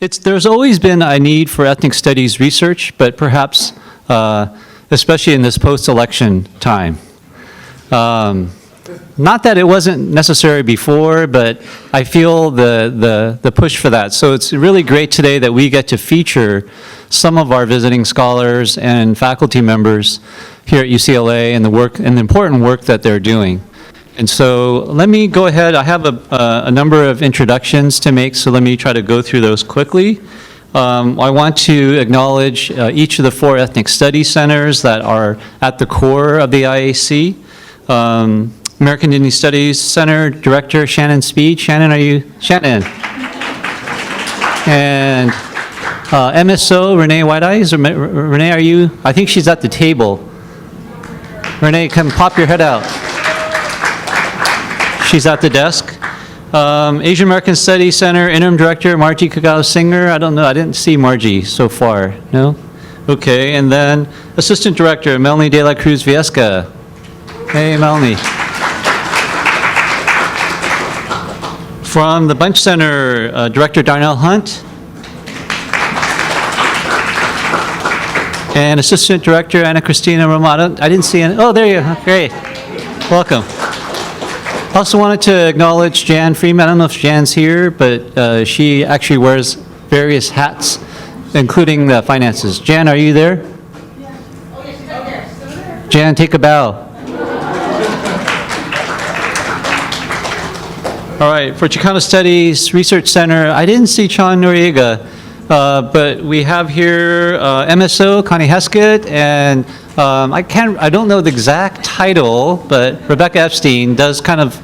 There's always been a need for ethnic studies research, but perhaps, especially in this post-election time. Not that it wasn't necessary before, but I feel the push for that. So it's really great today that we get to feature some of our visiting scholars and faculty members here at UCLA and the important work that they're doing. And so let me go ahead. I have a number of introductions to make, so let me try to go through those quickly. I want to acknowledge each of the 4 ethnic studies centers that are at the core of the IAC. American Indian Studies Center Director Shannon Speed. Shannon, are you? Shannon. And MSO Renee White-Eyes. Renee, are you? I think she's at the table. Renee, come pop your head out. She's at the desk. Asian American Studies Center Interim Director Margie Kagao-Singer. I don't know. I didn't see Margie so far. No? Okay. And then Assistant Director Melanie de la Cruz Viesca. Hey, Melanie. From the Bunche Center, Director Darnell Hunt. And Assistant Director Anna Cristina Romano. I didn't see any. Oh, there you are. Great. Welcome. Also wanted to acknowledge Jan Freeman. I don't know if Jan's here, but she actually wears various hats, including the finances. Jan, are you there? Yeah. Oh, yes, she's there. Jan, take a bow. All right, for Chicano Studies Research Center, I didn't see Chan Noriega, but we have here MSO Connie Heskett, and I don't know the exact title, but Rebecca Epstein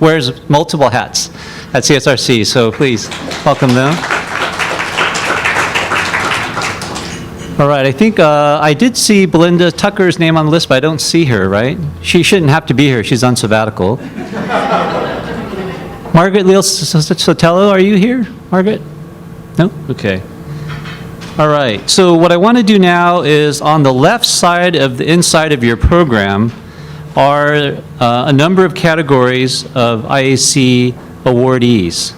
wears multiple hats at CSRC, so please welcome them. All right, I think I did see Belinda Tucker's name on the list, but I don't see her, right? She shouldn't have to be here, she's on sabbatical. Margaret Leal Sotelo, are you here, Margaret? No? Okay. All right, so what I want to do now is on the left side of the inside of your program are a number of categories of IAC awardees.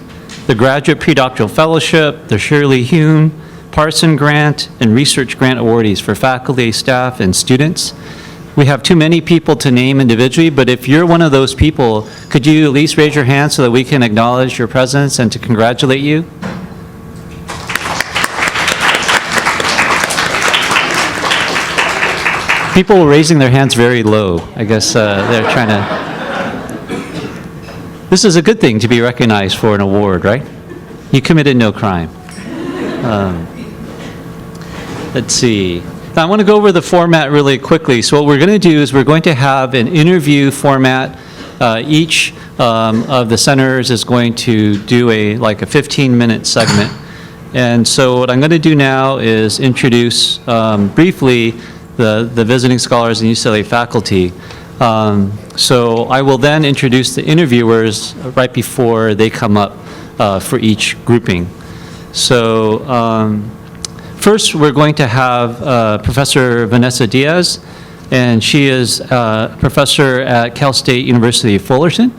The Graduate Predoctoral Fellowship, the Shirley Hume, Parson Grant, and Research Grant awardees for faculty, staff, and students. We have too many people to name individually, but if you're one of those people, could you at least raise your hand so that we can acknowledge your presence and to congratulate you? People were raising their hands very low. I guess they're trying to... This is a good thing to be recognized for an award, right? You committed no crime. Let's see. Now, I want to go over the format really quickly. So what we're going to do is we're going to have an interview format. Each of the centers is going to do a 15-minute segment. And so what I'm going to do now is introduce briefly the visiting scholars and UCLA faculty. So I will then introduce the interviewers right before they come up for each grouping. So first we're going to have Professor Vanessa Diaz, and she is a professor at Cal State University Fullerton.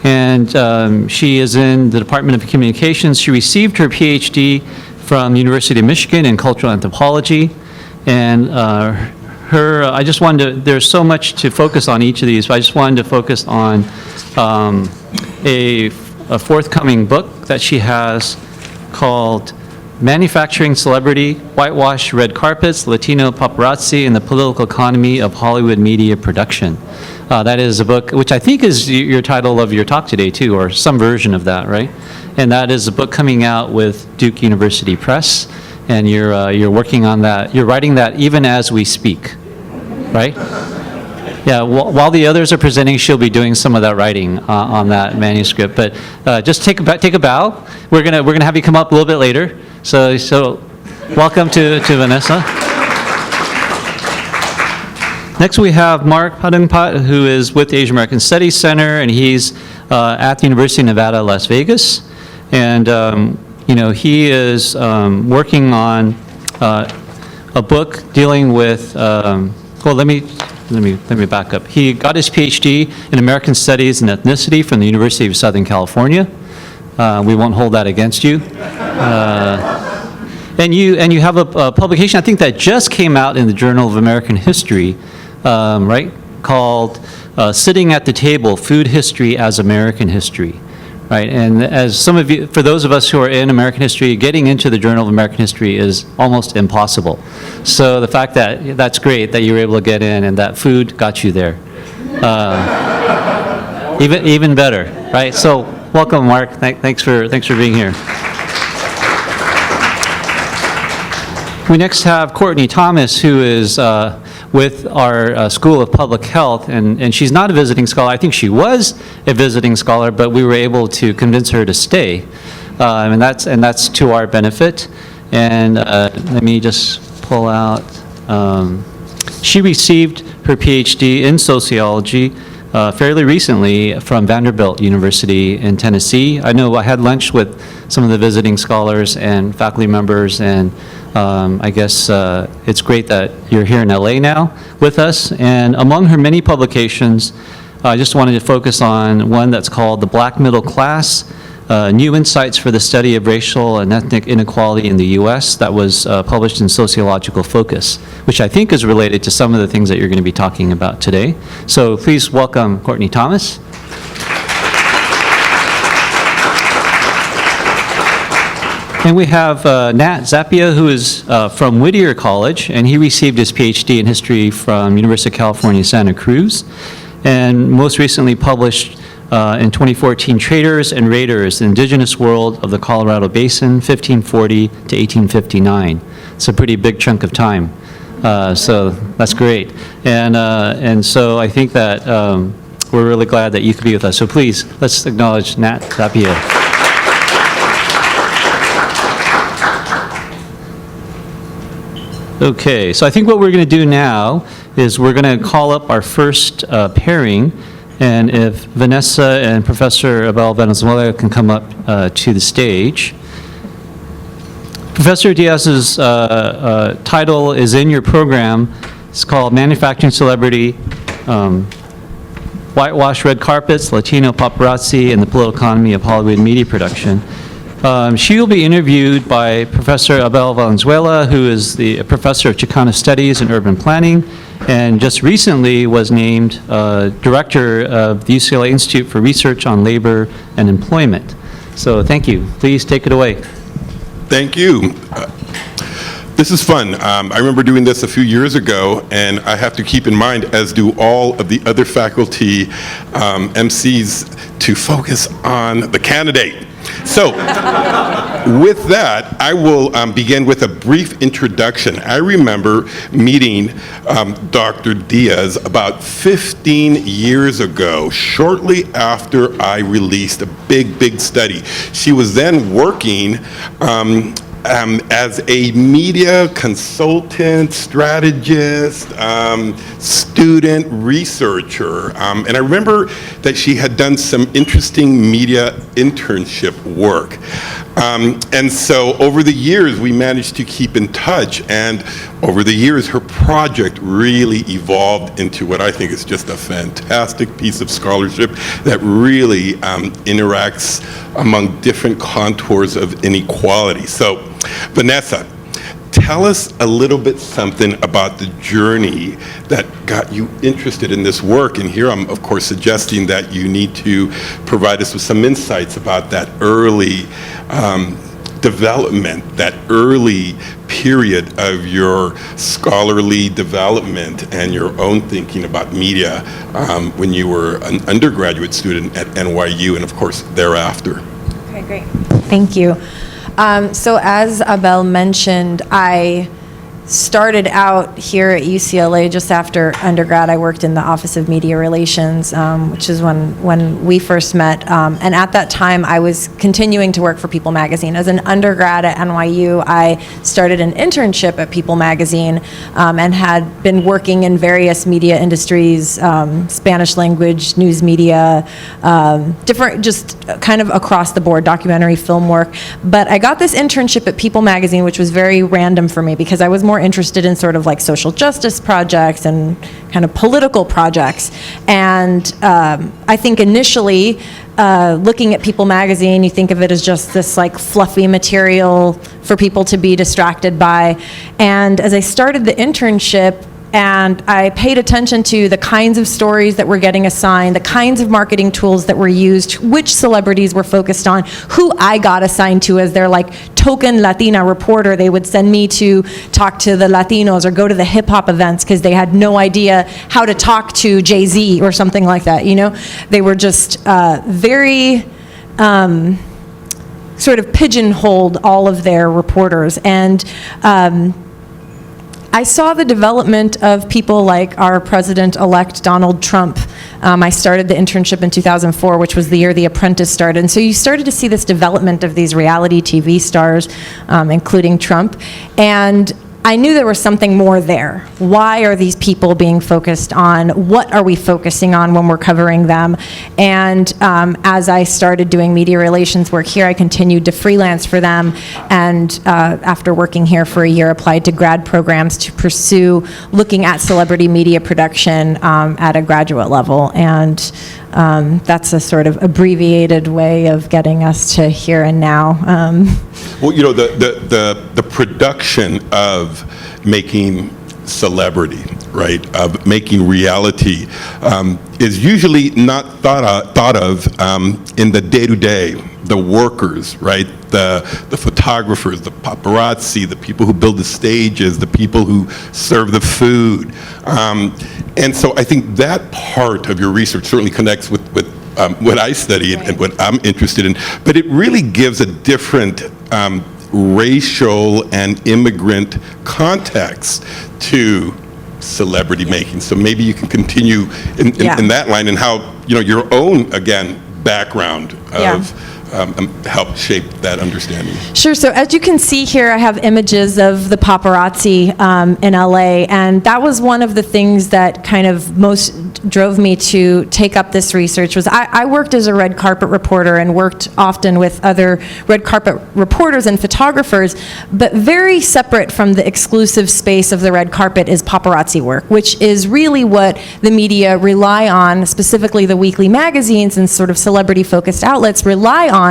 And she is in the Department of Communications. She received her Ph.D. from University of Michigan in cultural anthropology. And I just wanted to, there's so much to focus on each of these, but I just wanted to focus on a forthcoming book that she has called Manufacturing Celebrity, Whitewashed Red Carpets, Latino Paparazzi, and the Political Economy of Hollywood Media Production. That is a book, which I think is your title of your talk today too, or some version of that, right? And that is a book coming out with Duke University Press. And you're working on that. You're writing that even as we speak, right? Yeah. While the others are presenting, she'll be doing some of that writing on that manuscript. But just take a bow. We're gonna have you come up a little bit later. So welcome to Vanessa. Next we have Mark Padoongpatt, who is with the Asian American Studies Center, and he's at the University of Nevada, Las Vegas, and. He is working on a book dealing with. Well, let me back up. He got his Ph.D. in American Studies and Ethnicity from the University of Southern California. We won't hold that against you. And you have a publication, I think, that just came out in the Journal of American History, right, called Sitting at the Table, Food History as American History, right? And as some of you, for those of us who are in American history, getting into the Journal of American History is almost impossible. So the fact that that's great that you were able to get in and that food got you there. Even better, right? So welcome, Mark. Thanks for being here. We next have Courtney Thomas, who is with our School of Public Health, and she's not a visiting scholar. I think she was a visiting scholar, but we were able to convince her to stay, and that's to our benefit. And let me just pull out. She received her Ph.D. in sociology fairly recently from Vanderbilt University in Tennessee. I know I had lunch with some of the visiting scholars and faculty members, and I guess it's great that you're here in LA now with us. And among her many publications, I just wanted to focus on one that's called The Black Middle Class, New Insights for the Study of Racial and Ethnic Inequality in the U.S. That was published in Sociological Focus, which I think is related to some of the things that you're going to be talking about today. So please welcome Courtney Thomas. And we have Nat Zappia, who is from Whittier College, and he received his PhD in history from University of California, Santa Cruz, and most recently published in 2014, Traders and Raiders, the Indigenous World of the Colorado Basin, 1540 to 1859. It's a pretty big chunk of time, so that's great. And so I think that we're really glad that you could be with us. So please, let's acknowledge Nat Zappia. Okay, so I think what we're going to do now is we're going to call up our first pairing, and if Vanessa and Professor Abel Valenzuela can come up to the stage. Professor Diaz's title is in your program. It's called Manufacturing Celebrity, Whitewashed Red Carpets, Latino Paparazzi, and the Political Economy of Hollywood Media Production. She will be interviewed by Professor Abel Valenzuela, who is the professor of Chicano Studies and Urban Planning, and just recently was named director of the UCLA Institute for Research on Labor and Employment. So thank you. Please take it away. Thank you. This is fun. I remember doing this a few years ago, and I have to keep in mind, as do all of the other faculty MCs, to focus on the candidate. So, with that, I will begin with a brief introduction. I remember meeting Dr. Diaz about 15 years ago, shortly after I released a big study. She was then working as a media consultant, strategist, student researcher. And I remember that she had done some interesting media internship work. And so over the years, we managed to keep in touch. And over the years, her project really evolved into what I think is just a fantastic piece of scholarship that really interacts among different contours of inequality. So, Vanessa, tell us a little bit something about the journey that got you interested in this work. And here I'm, of course, suggesting that you need to provide us with some insights about that early development, that early period of your scholarly development and your own thinking about media when you were an undergraduate student at NYU and, of course, thereafter. Okay, great. Thank you. So as Abel mentioned, I started out here at UCLA just after undergrad. I worked in the Office of Media Relations, which is when we first met. And at that time, I was continuing to work for People Magazine. As an undergrad at NYU, I started an internship at People Magazine and had been working in various media industries, Spanish language, news media, different, just kind of across the board, documentary, film work. But I got this internship at People Magazine, which was very random for me because I was more more interested in sort of like social justice projects and kind of political projects. And I think initially, looking at People magazine, you think of it as just this like fluffy material for people to be distracted by. And as I started the internship, and I paid attention to the kinds of stories that were getting assigned, the kinds of marketing tools that were used, which celebrities were focused on, who I got assigned to as their like token Latina reporter. They would send me to talk to the Latinos or go to the hip hop events because they had no idea how to talk to Jay-Z or something like that, you know? They were just very sort of pigeonholed all of their reporters. And I saw the development of people like our president-elect Donald Trump. I started the internship in 2004, which was the year The Apprentice started. And so you started to see this development of these reality TV stars, including Trump. And I knew there was something more there. Why are these people being focused on? What are we focusing on when we're covering them? And as I started doing media relations work here, I continued to freelance for them. And after working here for a year, applied to grad programs to pursue looking at celebrity media production at a graduate level. And that's a sort of abbreviated way of getting us to here and now. Well, you know, the production of making celebrity, right, of making reality, is usually not thought of in the day-to-day, the workers, right, the photographers, the paparazzi, the people who build the stages, the people who serve the food. And so I think that part of your research certainly connects with what I study and what I'm interested in, but it really gives a different racial and immigrant context to celebrity making. So maybe you can continue in that line, and how, you know, your own, again, background of helped shape that understanding. Sure. So as you can see here, I have images of the paparazzi in LA, and that was one of the things that kind of most drove me to take up this research. Was I worked as a red carpet reporter and worked often with other red carpet reporters and photographers, but very separate from the exclusive space of the red carpet is paparazzi work, which is really what the media rely on, specifically the weekly magazines and sort of celebrity-focused outlets rely on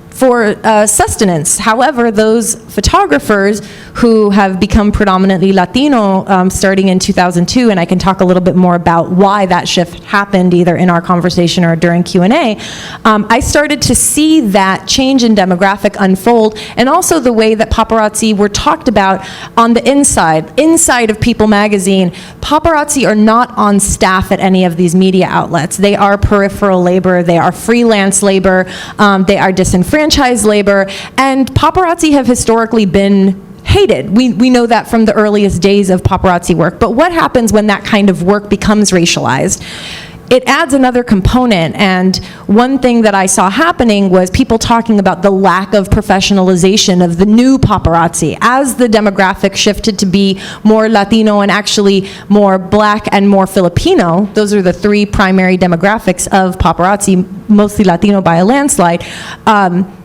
for sustenance. However, those photographers who have become predominantly Latino starting in 2002, and I can talk a little bit more about why that shift happened either in our conversation or during Q&A, I started to see that change in demographic unfold, and also the way that paparazzi were talked about on the inside of People magazine. Paparazzi are not on staff at any of these media outlets. They are peripheral labor, they are freelance labor, they are disenfranchised labor, and paparazzi have historically been hated. We know that from the earliest days of paparazzi work. But what happens when that kind of work becomes racialized? It adds another component, and one thing that I saw happening was people talking about the lack of professionalization of the new paparazzi as the demographic shifted to be more Latino and actually more Black and more Filipino. Those are the three primary demographics of paparazzi, mostly Latino by a landslide.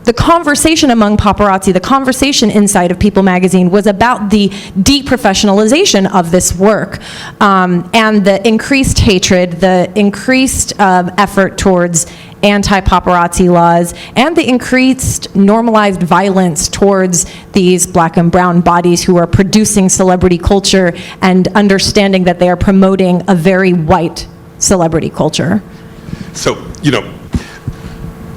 The conversation among paparazzi, the conversation inside of People magazine was about the deprofessionalization of this work, and the increased hatred, the increased effort towards anti-paparazzi laws, and the increased normalized violence towards these Black and brown bodies who are producing celebrity culture and understanding that they are promoting a very white celebrity culture. So, you know,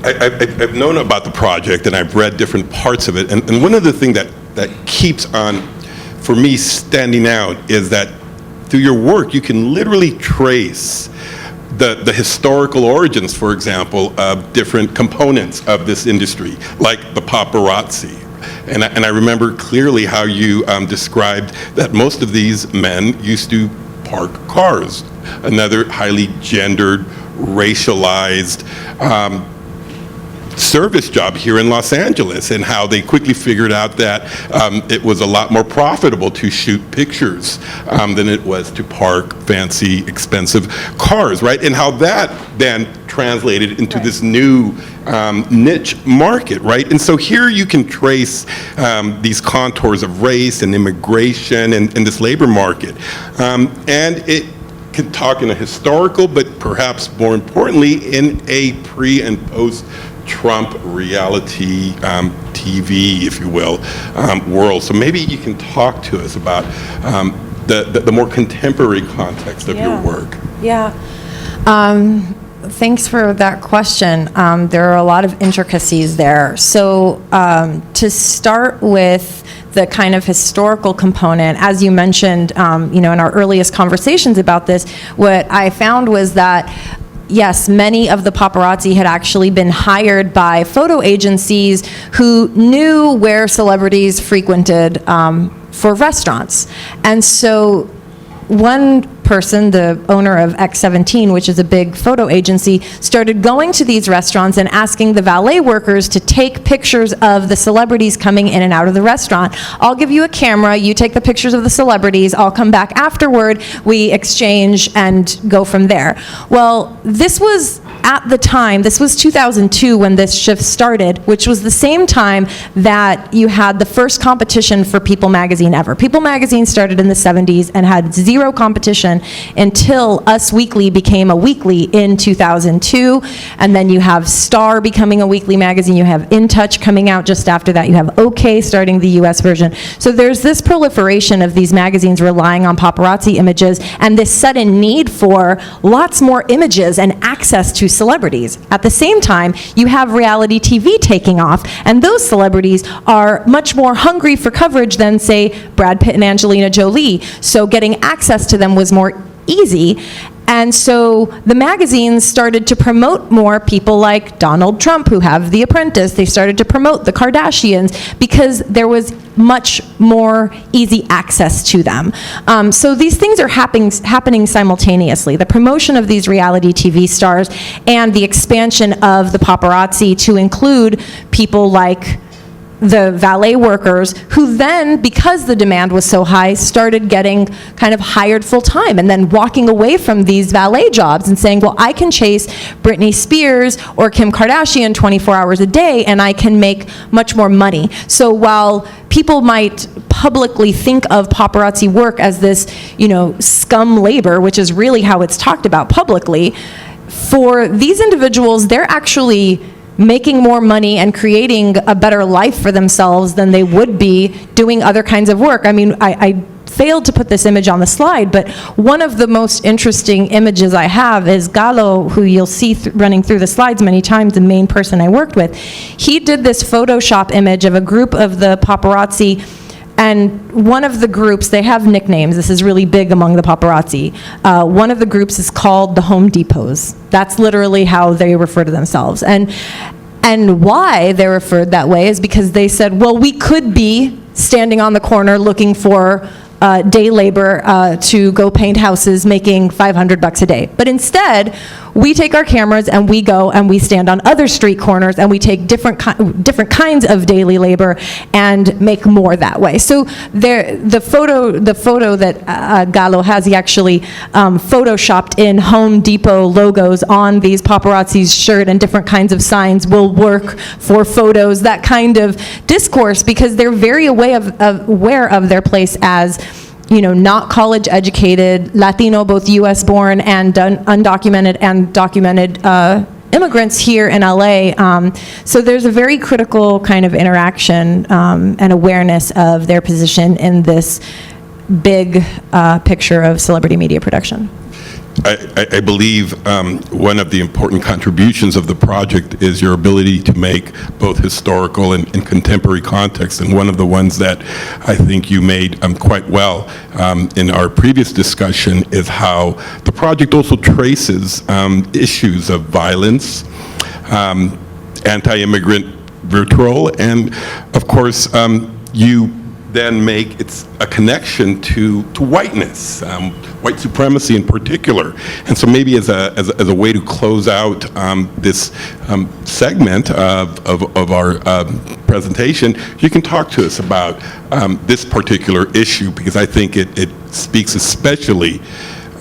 I've known about the project and I've read different parts of it, and one of the things that keeps on, for me, standing out is that through your work you can literally trace the historical origins, for example, of different components of this industry, like the paparazzi. And I remember clearly how you described that most of these men used to park cars, another highly gendered, racialized service job here in Los Angeles, and how they quickly figured out that it was a lot more profitable to shoot pictures than it was to park fancy, expensive cars, right? And how that then translated into Right. this new niche market, right? And so here you can trace these contours of race and immigration and this labor market. And it can talk in a historical, but perhaps more importantly, in a pre and post Trump reality TV, if you will, world. So maybe you can talk to us about the more contemporary context of your work. Yeah. Thanks for that question. There are a lot of intricacies there. So to start with the kind of historical component, as you mentioned, in our earliest conversations about this, what I found was that yes, many of the paparazzi had actually been hired by photo agencies who knew where celebrities frequented for restaurants. And so one person, the owner of X17, which is a big photo agency, started going to these restaurants and asking the valet workers to take pictures of the celebrities coming in and out of the restaurant. I'll give you a camera, you take the pictures of the celebrities, I'll come back afterward, we exchange and go from there. Well, this was at the time, this was 2002 when this shift started, which was the same time that you had the first competition for People magazine ever. People magazine started in the 70s and had zero competition until Us Weekly became a weekly in 2002. And then you have Star becoming a weekly magazine. You have In Touch coming out just after that. You have OK starting the US version. So there's this proliferation of these magazines relying on paparazzi images and this sudden need for lots more images and access to celebrities. At the same time, you have reality TV taking off, and those celebrities are much more hungry for coverage than, say, Brad Pitt and Angelina Jolie. So getting access to them was more easy. And so the magazines started to promote more people like Donald Trump, who have The Apprentice. They started to promote the Kardashians because there was much more easy access to them. So these things are happening simultaneously. The promotion of these reality TV stars and the expansion of the paparazzi to include people like the valet workers, who then, because the demand was so high, started getting kind of hired full time and then walking away from these valet jobs and saying, well, I can chase Britney Spears or Kim Kardashian 24 hours a day and I can make much more money. So while people might publicly think of paparazzi work as this, scum labor, which is really how it's talked about publicly, for these individuals, they're actually making more money and creating a better life for themselves than they would be doing other kinds of work. I mean, I failed to put this image on the slide, but one of the most interesting images I have is Galo, who you'll see running through the slides many times, the main person I worked with. He did this Photoshop image of a group of the paparazzi, and one of the groups, they have nicknames, this is really big among the paparazzi. One of the groups is called the Home Depots. That's literally how they refer to themselves. And why they're referred that way is because they said, well, we could be standing on the corner looking for day labor to go paint houses making $500 a day. But instead, we take our cameras and we go and we stand on other street corners and we take different kinds of daily labor and make more that way. So the photo that Galo has, he actually photoshopped in Home Depot logos on these paparazzi's shirt, and different kinds of signs will work for photos, that kind of discourse, because they're very aware of their place as not college educated, Latino, both US born and undocumented and documented immigrants here in LA. So there's a very critical kind of interaction and awareness of their position in this big picture of celebrity media production. I believe one of the important contributions of the project is your ability to make both historical and contemporary context, and one of the ones that I think you made quite well in our previous discussion is how the project also traces issues of violence, anti-immigrant vitriol, and of course you then make a connection to whiteness, white supremacy in particular. And so maybe as a way to close out this segment of our presentation, you can talk to us about this particular issue, because I think it speaks especially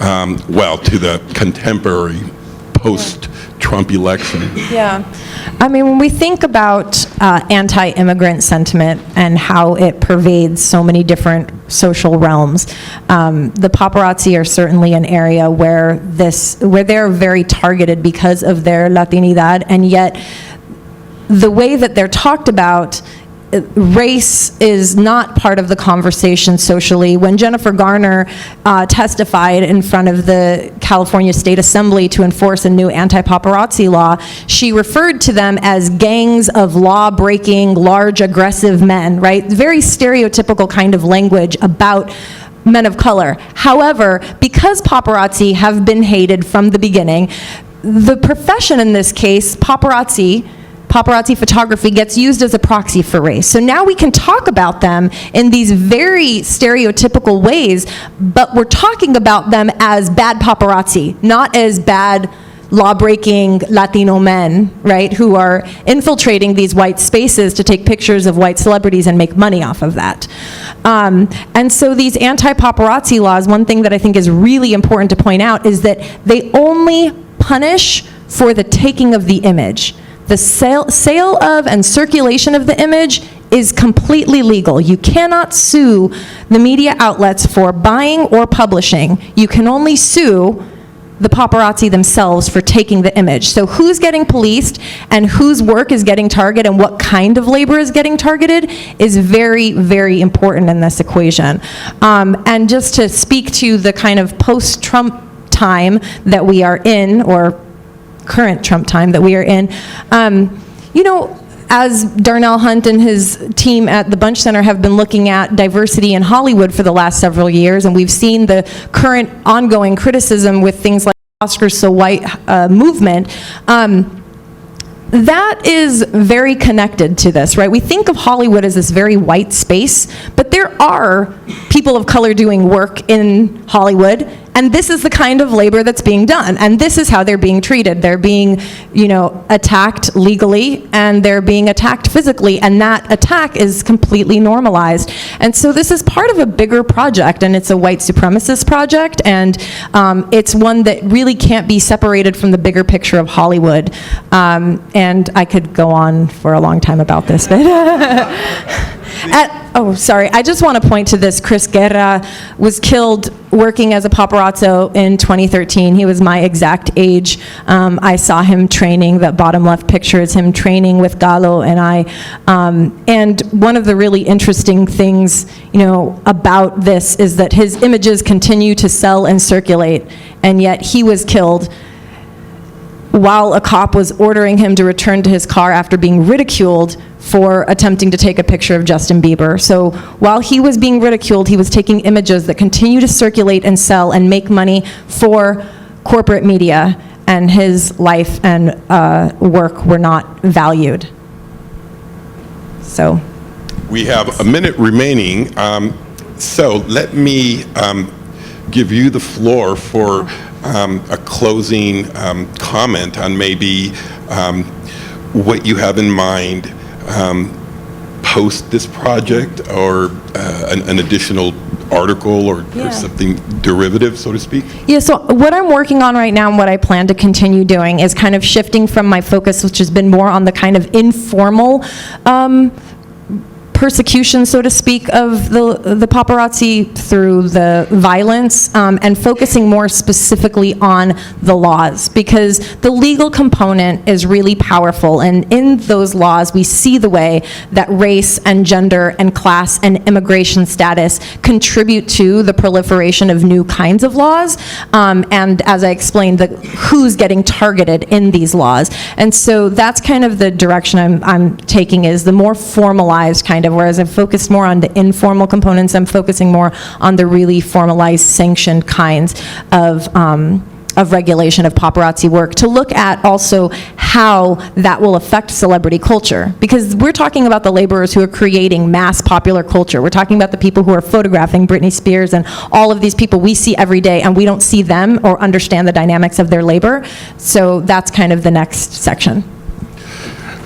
well to the contemporary post-Trump Trump election. Yeah. I mean, when we think about anti-immigrant sentiment and how it pervades so many different social realms, the paparazzi are certainly an area where they're very targeted because of their Latinidad, and yet the way that they're talked about, race is not part of the conversation socially. When Jennifer Garner testified in front of the California State Assembly to enforce a new anti-paparazzi law, she referred to them as gangs of law-breaking, large, aggressive men, right? Very stereotypical kind of language about men of color. However, because paparazzi have been hated from the beginning, the profession in this case, paparazzi photography, gets used as a proxy for race. So now we can talk about them in these very stereotypical ways, but we're talking about them as bad paparazzi, not as bad law-breaking Latino men, right, who are infiltrating these white spaces to take pictures of white celebrities and make money off of that. And so these anti-paparazzi laws, one thing that I think is really important to point out is that they only punish for the taking of the image. The sale of and circulation of the image is completely legal. You cannot sue the media outlets for buying or publishing. You can only sue the paparazzi themselves for taking the image. So who's getting policed and whose work is getting targeted and what kind of labor is getting targeted is very, very important in this equation. And just to speak to the kind of post-Trump time that we are in, or current Trump time that we are in, as Darnell Hunt and his team at the Bunche Center have been looking at diversity in Hollywood for the last several years, and we've seen the current ongoing criticism with things like Oscars So White movement, that is very connected to this, right? We think of Hollywood as this very white space, but there are people of color doing work in Hollywood, and this is the kind of labor that's being done, and this is how they're being treated. They're being, attacked legally, and they're being attacked physically, and that attack is completely normalized. And so this is part of a bigger project, and it's a white supremacist project, and it's one that really can't be separated from the bigger picture of Hollywood. And I could go on for a long time about this, but I just want to point to this. Chris Guerra was killed working as a paparazzo in 2013. He was my exact age. I saw him training. That bottom left picture is him training with Galo and I. And one of the really interesting things, about this is that his images continue to sell and circulate, and yet he was killed while a cop was ordering him to return to his car after being ridiculed for attempting to take a picture of Justin Bieber. So while he was being ridiculed, he was taking images that continue to circulate and sell and make money for corporate media, and his life and work were not valued. So. We have a minute remaining, so let me give you the floor for a closing comment on maybe what you have in mind post this project, or an additional article or something derivative, so to speak? Yeah, so what I'm working on right now and what I plan to continue doing is kind of shifting from my focus, which has been more on the kind of informal persecution, so to speak, of the paparazzi through the violence, and focusing more specifically on the laws, because the legal component is really powerful, and in those laws we see the way that race and gender and class and immigration status contribute to the proliferation of new kinds of laws, and as I explained, who's getting targeted in these laws. And so that's kind of the direction I'm taking, is the more formalized kind of, whereas I've focused more on the informal components, I'm focusing more on the really formalized, sanctioned kinds of regulation of paparazzi work, to look at also how that will affect celebrity culture. Because we're talking about the laborers who are creating mass popular culture. We're talking about the people who are photographing Britney Spears and all of these people we see every day, and we don't see them or understand the dynamics of their labor. So that's kind of the next section.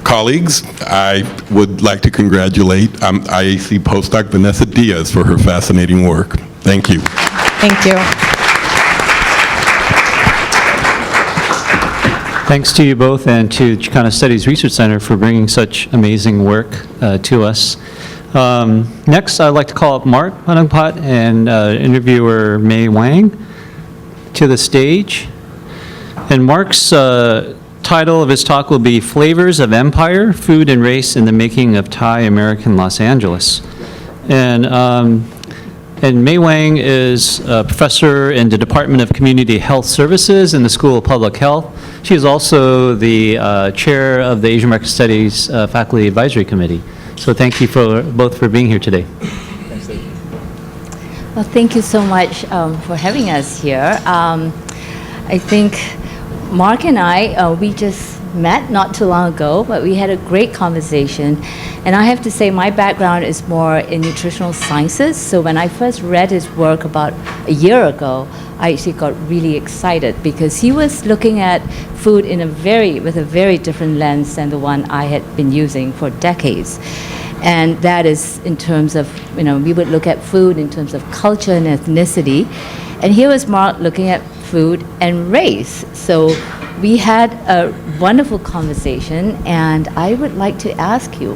Colleagues, I would like to congratulate IAC postdoc Vanessa Diaz for her fascinating work. Thank you. Thank you. Thanks to you both and to Chicano Studies Research Center for bringing such amazing work to us. Next, I'd like to call up Mark Padoongpatt and interviewer May Wang to the stage. And Mark's title of his talk will be Flavors of Empire, Food and Race in the Making of Thai American Los Angeles. And May Wang is a professor in the Department of Community Health Services in the School of Public Health. She is also the chair of the Asian American Studies Faculty Advisory Committee. So thank you both for being here today. Well, thank you so much for having us here. I think Mark and I, we just met not too long ago, but we had a great conversation. And I have to say my background is more in nutritional sciences. So when I first read his work about a year ago, I actually got really excited because he was looking at food with a very different lens than the one I had been using for decades. And that is in terms of, we would look at food in terms of culture and ethnicity. And here was Mark looking at food and race. So we had a wonderful conversation, and I would like to ask you,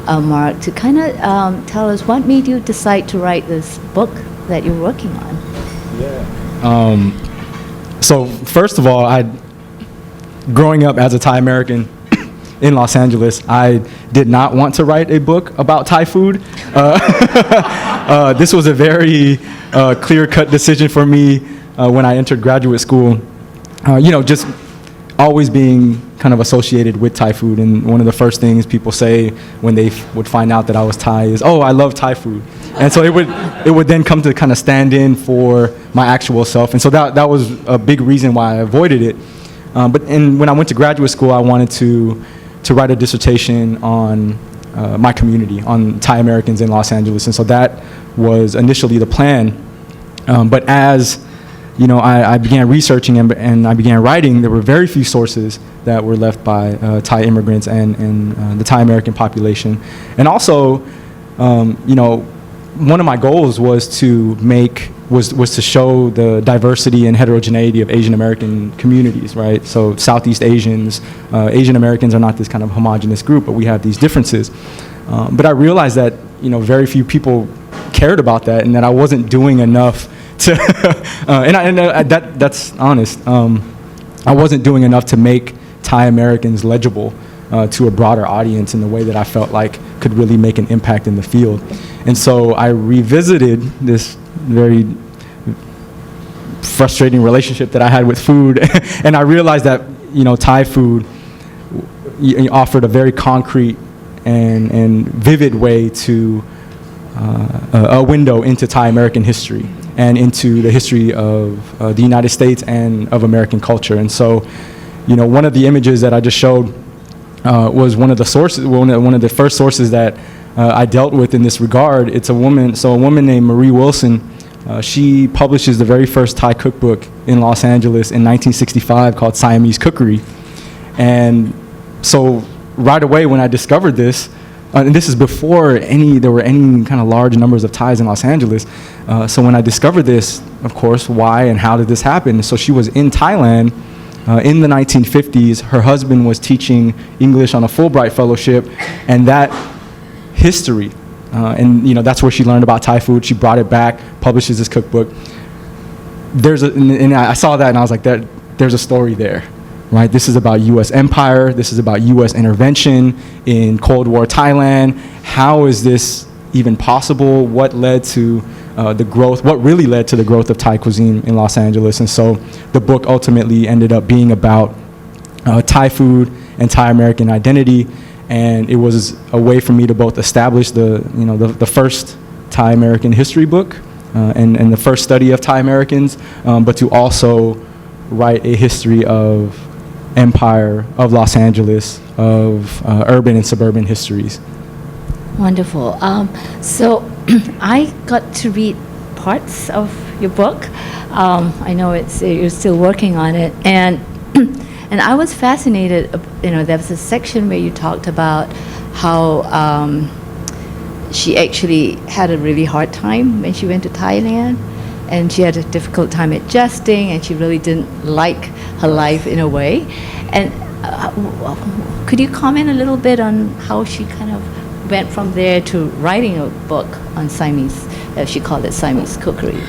Mark, to kind of tell us what made you decide to write this book that you're working on. So first of all, growing up as a Thai American in Los Angeles, I did not want to write a book about Thai food. This was a very clear-cut decision for me when I entered graduate school. Just always being kind of associated with Thai food, and one of the first things people say when they would find out that I was Thai is, "Oh, I love Thai food," and so it would then come to kind of stand in for my actual self, and so that was a big reason why I avoided it. But when I went to graduate school, I wanted to write a dissertation on my community, on Thai Americans in Los Angeles, and so that was initially the plan. But as I began researching and I began writing, there were very few sources that were left by Thai immigrants and the Thai American population. And also, one of my goals was to show the diversity and heterogeneity of Asian American communities, right? So Southeast Asians, Asian Americans are not this kind of homogenous group, but we have these differences. But I realized that, very few people cared about that, and that I wasn't doing enough to, that's honest. I wasn't doing enough to make Thai Americans legible to a broader audience in the way that I felt like could really make an impact in the field. And so I revisited this very frustrating relationship that I had with food, and I realized that Thai food offered a very concrete and vivid way to a window into Thai American history and into the history of the United States and of American culture. And so, one of the images that I just showed was one of the sources, one of the first sources that I dealt with in this regard. It's a woman named Marie Wilson. She publishes the very first Thai cookbook in Los Angeles in 1965 called Siamese Cookery. And so right away when I discovered this, and this is before there were any kind of large numbers of Thais in Los Angeles. So when I discovered this, of course, why and how did this happen? So she was in Thailand in the 1950s. Her husband was teaching English on a Fulbright fellowship, and that history, and that's where she learned about Thai food. She brought it back, publishes this cookbook. And I saw that, and I was like, there's a story there. Right, this is about U.S. empire. This is about U.S. intervention in Cold War Thailand. How is this even possible? What led to the growth? What really led to the growth of Thai cuisine in Los Angeles? And so the book ultimately ended up being about Thai food and Thai American identity. And it was a way for me to both establish the first Thai American history book and the first study of Thai Americans, but to also write a history of empire, of Los Angeles, of urban and suburban histories. Wonderful. So I got to read parts of your book. I know you're still working on it, and I was fascinated. There was a section where you talked about how she actually had a really hard time when she went to Thailand, and she had a difficult time adjusting, and she really didn't like her life in a way. And could you comment a little bit on how she kind of went from there to writing a book on Siamese, as she called it, Siamese cookery?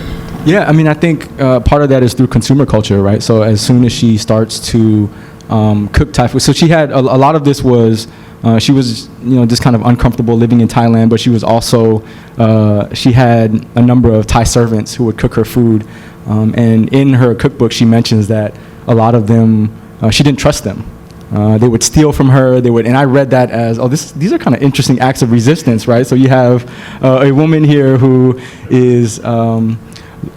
Yeah, I mean, I think part of that is through consumer culture, right? So as soon as she starts to cook Thai food, so she had a lot of this was, she was, just kind of uncomfortable living in Thailand, but she was also, she had a number of Thai servants who would cook her food. And in her cookbook, she mentions that a lot of them, she didn't trust them. They would steal from her. And I read that as, these are kind of interesting acts of resistance, right? So you have a woman here who is,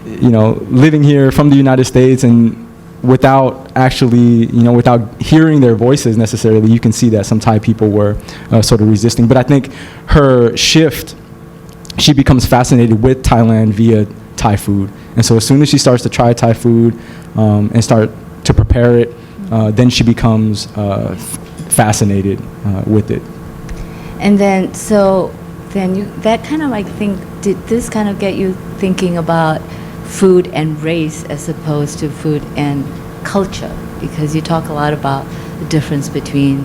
living here from the United States, and without actually, without hearing their voices necessarily, you can see that some Thai people were sort of resisting. But I think her shift, she becomes fascinated with Thailand via Thai food. And so as soon as she starts to try Thai food and start to prepare it, then she becomes fascinated with it. And then, that kind of, I think, did this kind of get you thinking about food and race as opposed to food and culture? Because you talk a lot about the difference between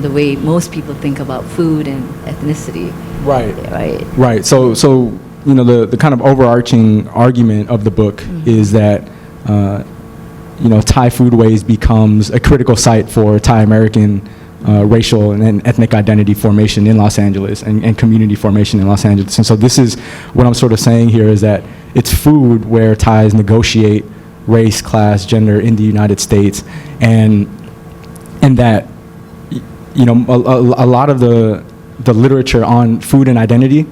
the way most people think about food and ethnicity. Right. Right. Right. So the kind of overarching argument of the book is that Thai foodways becomes a critical site for Thai American racial and ethnic identity formation in Los Angeles and community formation in Los Angeles. And so this is what I'm sort of saying here, is that it's food where Thais negotiate race, class, gender in the United States, and that a lot of the literature on food and identity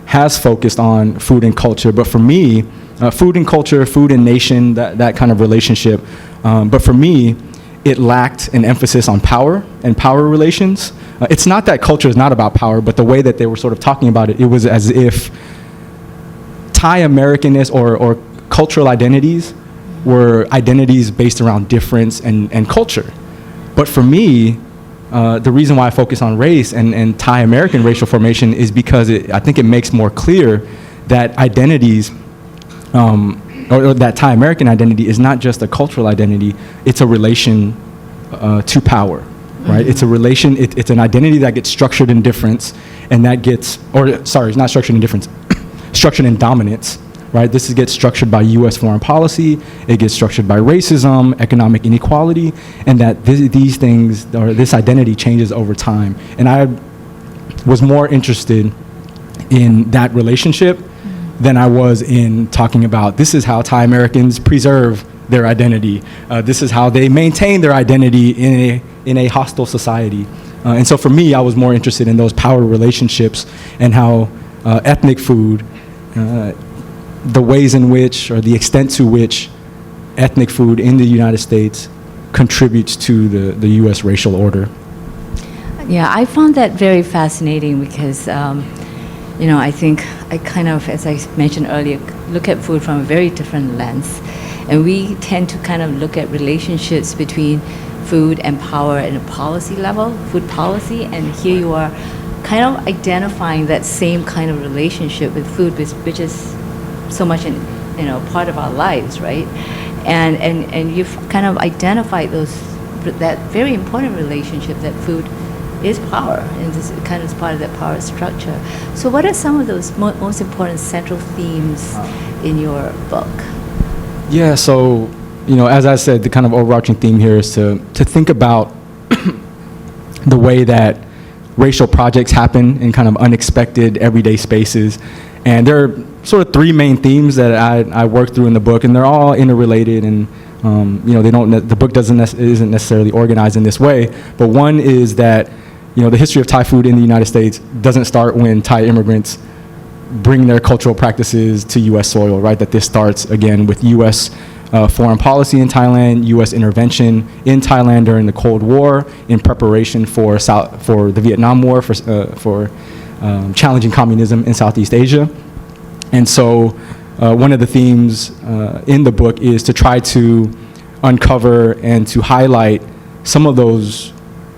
has focused on food and culture. But for me, food and culture, food and nation, that kind of relationship. But for me, it lacked an emphasis on power and power relations. It's not that culture is not about power, but the way that they were sort of talking about it, it was as if Thai Americanness or cultural identities were identities based around difference and culture. But for me, the reason why I focus on race and Thai American racial formation is because I think it makes more clear that identities, or that Thai American identity is not just a cultural identity, it's a relation to power, right? It's a relation, it's an identity that gets structured in difference, and that gets, not structured in difference, structured in dominance, right? This gets structured by U.S. foreign policy, it gets structured by racism, economic inequality, and that these things, or this identity changes over time. And I was more interested in that relationship than I was in talking about this is how Thai Americans preserve their identity. This is how they maintain their identity in a hostile society. And so for me, I was more interested in those power relationships and how ethnic food, the ways in which, or the extent to which ethnic food in the United States contributes to the U.S. racial order. Yeah, I found that very fascinating because I think I kind of, as I mentioned earlier, look at food from a very different lens. And we tend to kind of look at relationships between food and power at a policy level, food policy, and here you are kind of identifying that same kind of relationship with food, which is so much part of our lives, right? And you've kind of identified that very important relationship that food is power, and this kind of is part of that power structure. So what are some of those most important central themes in your book? Yeah, so, as I said, the kind of overarching theme here is to think about the way that racial projects happen in kind of unexpected everyday spaces. And there are sort of three main themes that I work through in the book, and they're all interrelated, and the book isn't necessarily organized in this way. But one is that the history of Thai food in the United States doesn't start when Thai immigrants bring their cultural practices to U.S. soil, right? That this starts, again, with U.S. Foreign policy in Thailand, U.S. intervention in Thailand during the Cold War in preparation for the Vietnam War, for challenging communism in Southeast Asia. And so one of the themes in the book is to try to uncover and to highlight some of those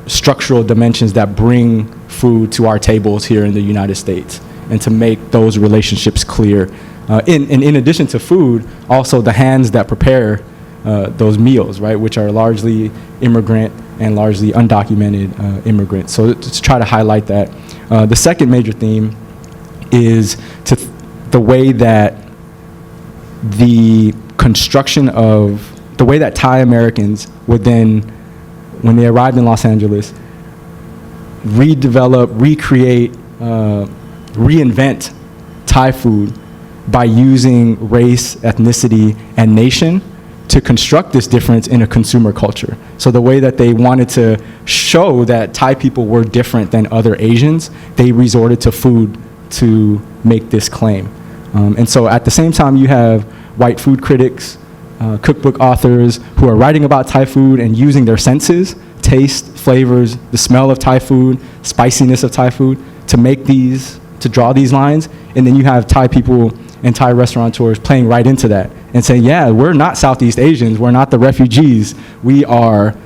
structural dimensions that bring food to our tables here in the United States, and to make those relationships clear in addition to food, also the hands that prepare those meals, right, which are largely immigrant and largely undocumented immigrants. So to try to highlight that. The second major theme is the way that the construction of, the way that Thai Americans would then, when they arrived in Los Angeles, redevelop, recreate, reinvent Thai food by using race, ethnicity, and nation to construct this difference in a consumer culture. So the way that they wanted to show that Thai people were different than other Asians, they resorted to food to make this claim. And so at the same time, you have white food critics, cookbook authors who are writing about Thai food and using their senses, taste, flavors, the smell of Thai food, spiciness of Thai food, to make these, to draw these lines. And then you have Thai people and Thai restaurateurs playing right into that and saying, yeah, we're not Southeast Asians, we're not the refugees, we are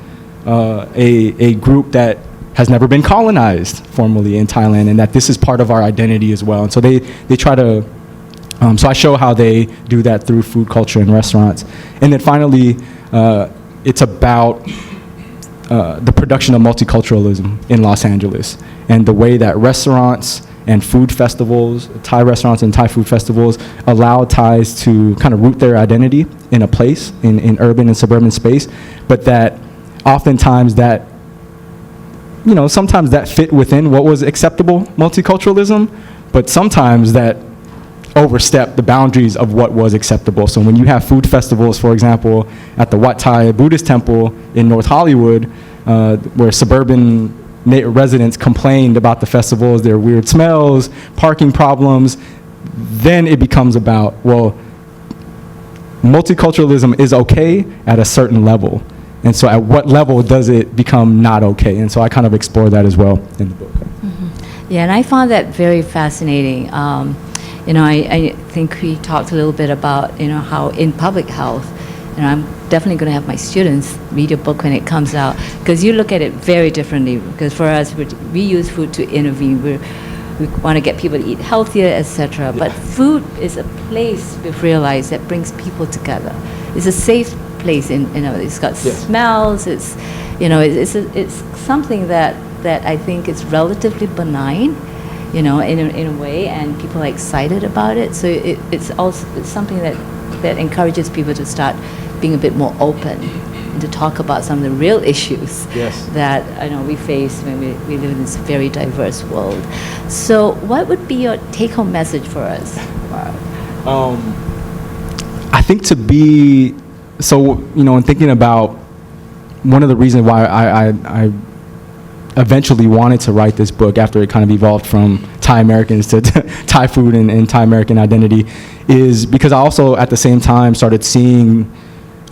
a group that has never been colonized formally in Thailand, and that this is part of our identity as well. And so they try to, so I show how they do that through food culture and restaurants. And then finally, it's about the production of multiculturalism in Los Angeles and the way that restaurants and food festivals, Thai restaurants and Thai food festivals, allow Thais to kind of root their identity in a place, in urban and suburban space, but that oftentimes that, you know, sometimes that fit within what was acceptable multiculturalism, but sometimes that overstep the boundaries of what was acceptable. So when you have food festivals, for example, at the Wat Thai Buddhist temple in North Hollywood, where suburban residents complained about the festivals, their weird smells, parking problems, then it becomes about, well, multiculturalism is okay at a certain level. And so at what level does it become not okay? And so I kind of explore that as well in the book. Mm-hmm. Yeah, and I found that very fascinating. You know, I think we talked a little bit about, you know, how in public health, and I'm definitely going to have my students read your book when it comes out, because you look at it very differently. Because for us, we use food to intervene. We want to get people to eat healthier, etc. But food is a place, we've realized, that brings people together. It's a safe place. You know, it's got smells. It's, you know, it's something that I think is relatively benign, you know, in a way, and people are excited about it. So it's something that encourages people to start being a bit more open and to talk about some of the real issues that I know we face when we live in this very diverse world. So what would be your take-home message for us? I think to be, so, you know, in thinking about one of the reasons why I eventually wanted to write this book after it kind of evolved from Thai Americans to Thai food and Thai American identity is because I also at the same time started seeing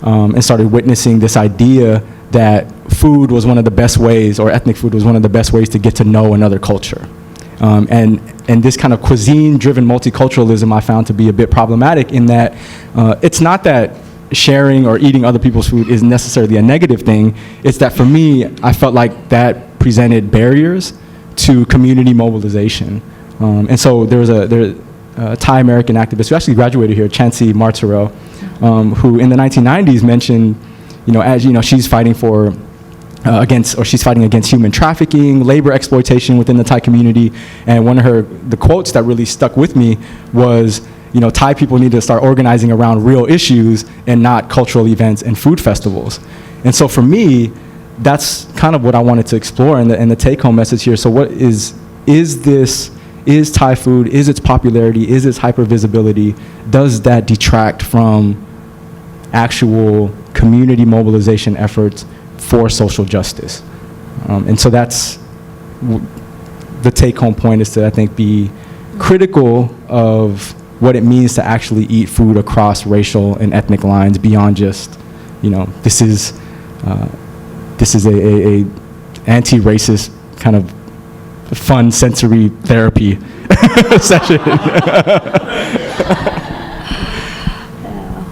and started witnessing this idea that food was one of the best ways, or ethnic food was one of the best ways to get to know another culture. And this kind of cuisine-driven multiculturalism I found to be a bit problematic in that it's not that sharing or eating other people's food is necessarily a negative thing. It's that for me, I felt like that presented barriers to community mobilization. And so there was a Thai American activist who actually graduated here, Chansey Martorell, who in the 1990s mentioned, you know, as you know, she's fighting for she's fighting against human trafficking, labor exploitation within the Thai community. And one of the quotes that really stuck with me was, you know, Thai people need to start organizing around real issues and not cultural events and food festivals. And so for me, that's kind of what I wanted to explore and the take-home message here. So what is Thai food, is its popularity, is its hypervisibility, does that detract from actual community mobilization efforts for social justice? And so that's the take-home point, is to, I think, be critical of what it means to actually eat food across racial and ethnic lines beyond just, you know, this is a anti-racist kind of fun sensory therapy session.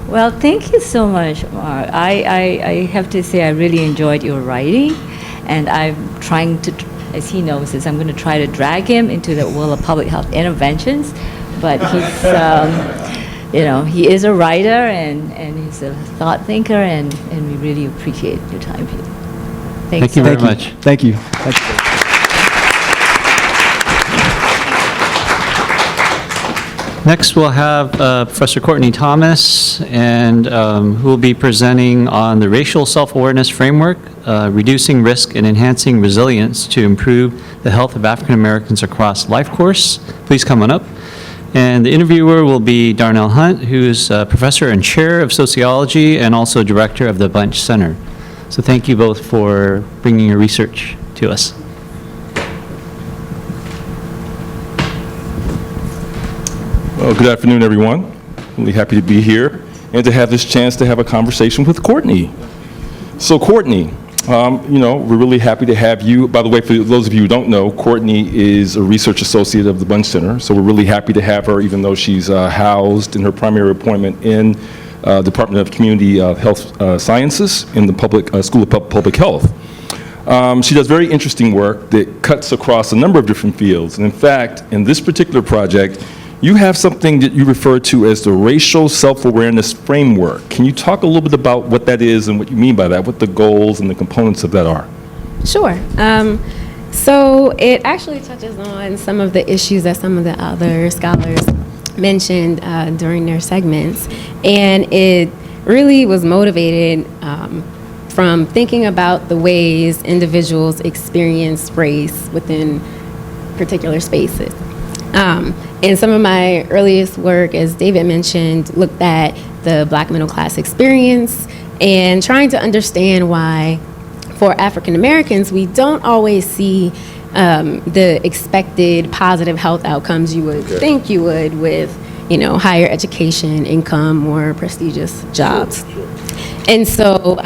Well, thank you so much, Mark. I have to say I really enjoyed your writing, and I'm trying to, as he knows this, I'm going to try to drag him into the world of public health interventions, but he's he is a writer and he's a thought thinker, and we really appreciate your time here. Thanks Thank you so very much. Thank you. Thank you. Next, we'll have Professor Courtney Thomas, and who will be presenting on the racial self-awareness framework, reducing risk and enhancing resilience to improve the health of African Americans across life course. Please come on up. And the interviewer will be Darnell Hunt, who is professor and chair of sociology and also director of the Bunche Center. So thank you both for bringing your research to us. Well, good afternoon, everyone. Really happy to be here and to have this chance to have a conversation with Courtney. So Courtney, we're really happy to have you. By the way, for those of you who don't know, Courtney is a research associate of the Bunche Center, so we're really happy to have her, even though she's housed in her primary appointment in Department of Community Health Sciences in the School of Public Health. She does very interesting work that cuts across a number of different fields. And in fact, in this particular project, you have something that you refer to as the racial self-awareness framework. Can you talk a little bit about what that is and what you mean by that, what the goals and the components of that are? Sure. So it actually touches on some of the issues that some of the other scholars mentioned during their segments. And it really was motivated from thinking about the ways individuals experience race within particular spaces. And some of my earliest work, as David mentioned, looked at the Black middle class experience and trying to understand why, for African Americans, we don't always see the expected positive health outcomes you would think you would with, higher education, income, more prestigious jobs. And so,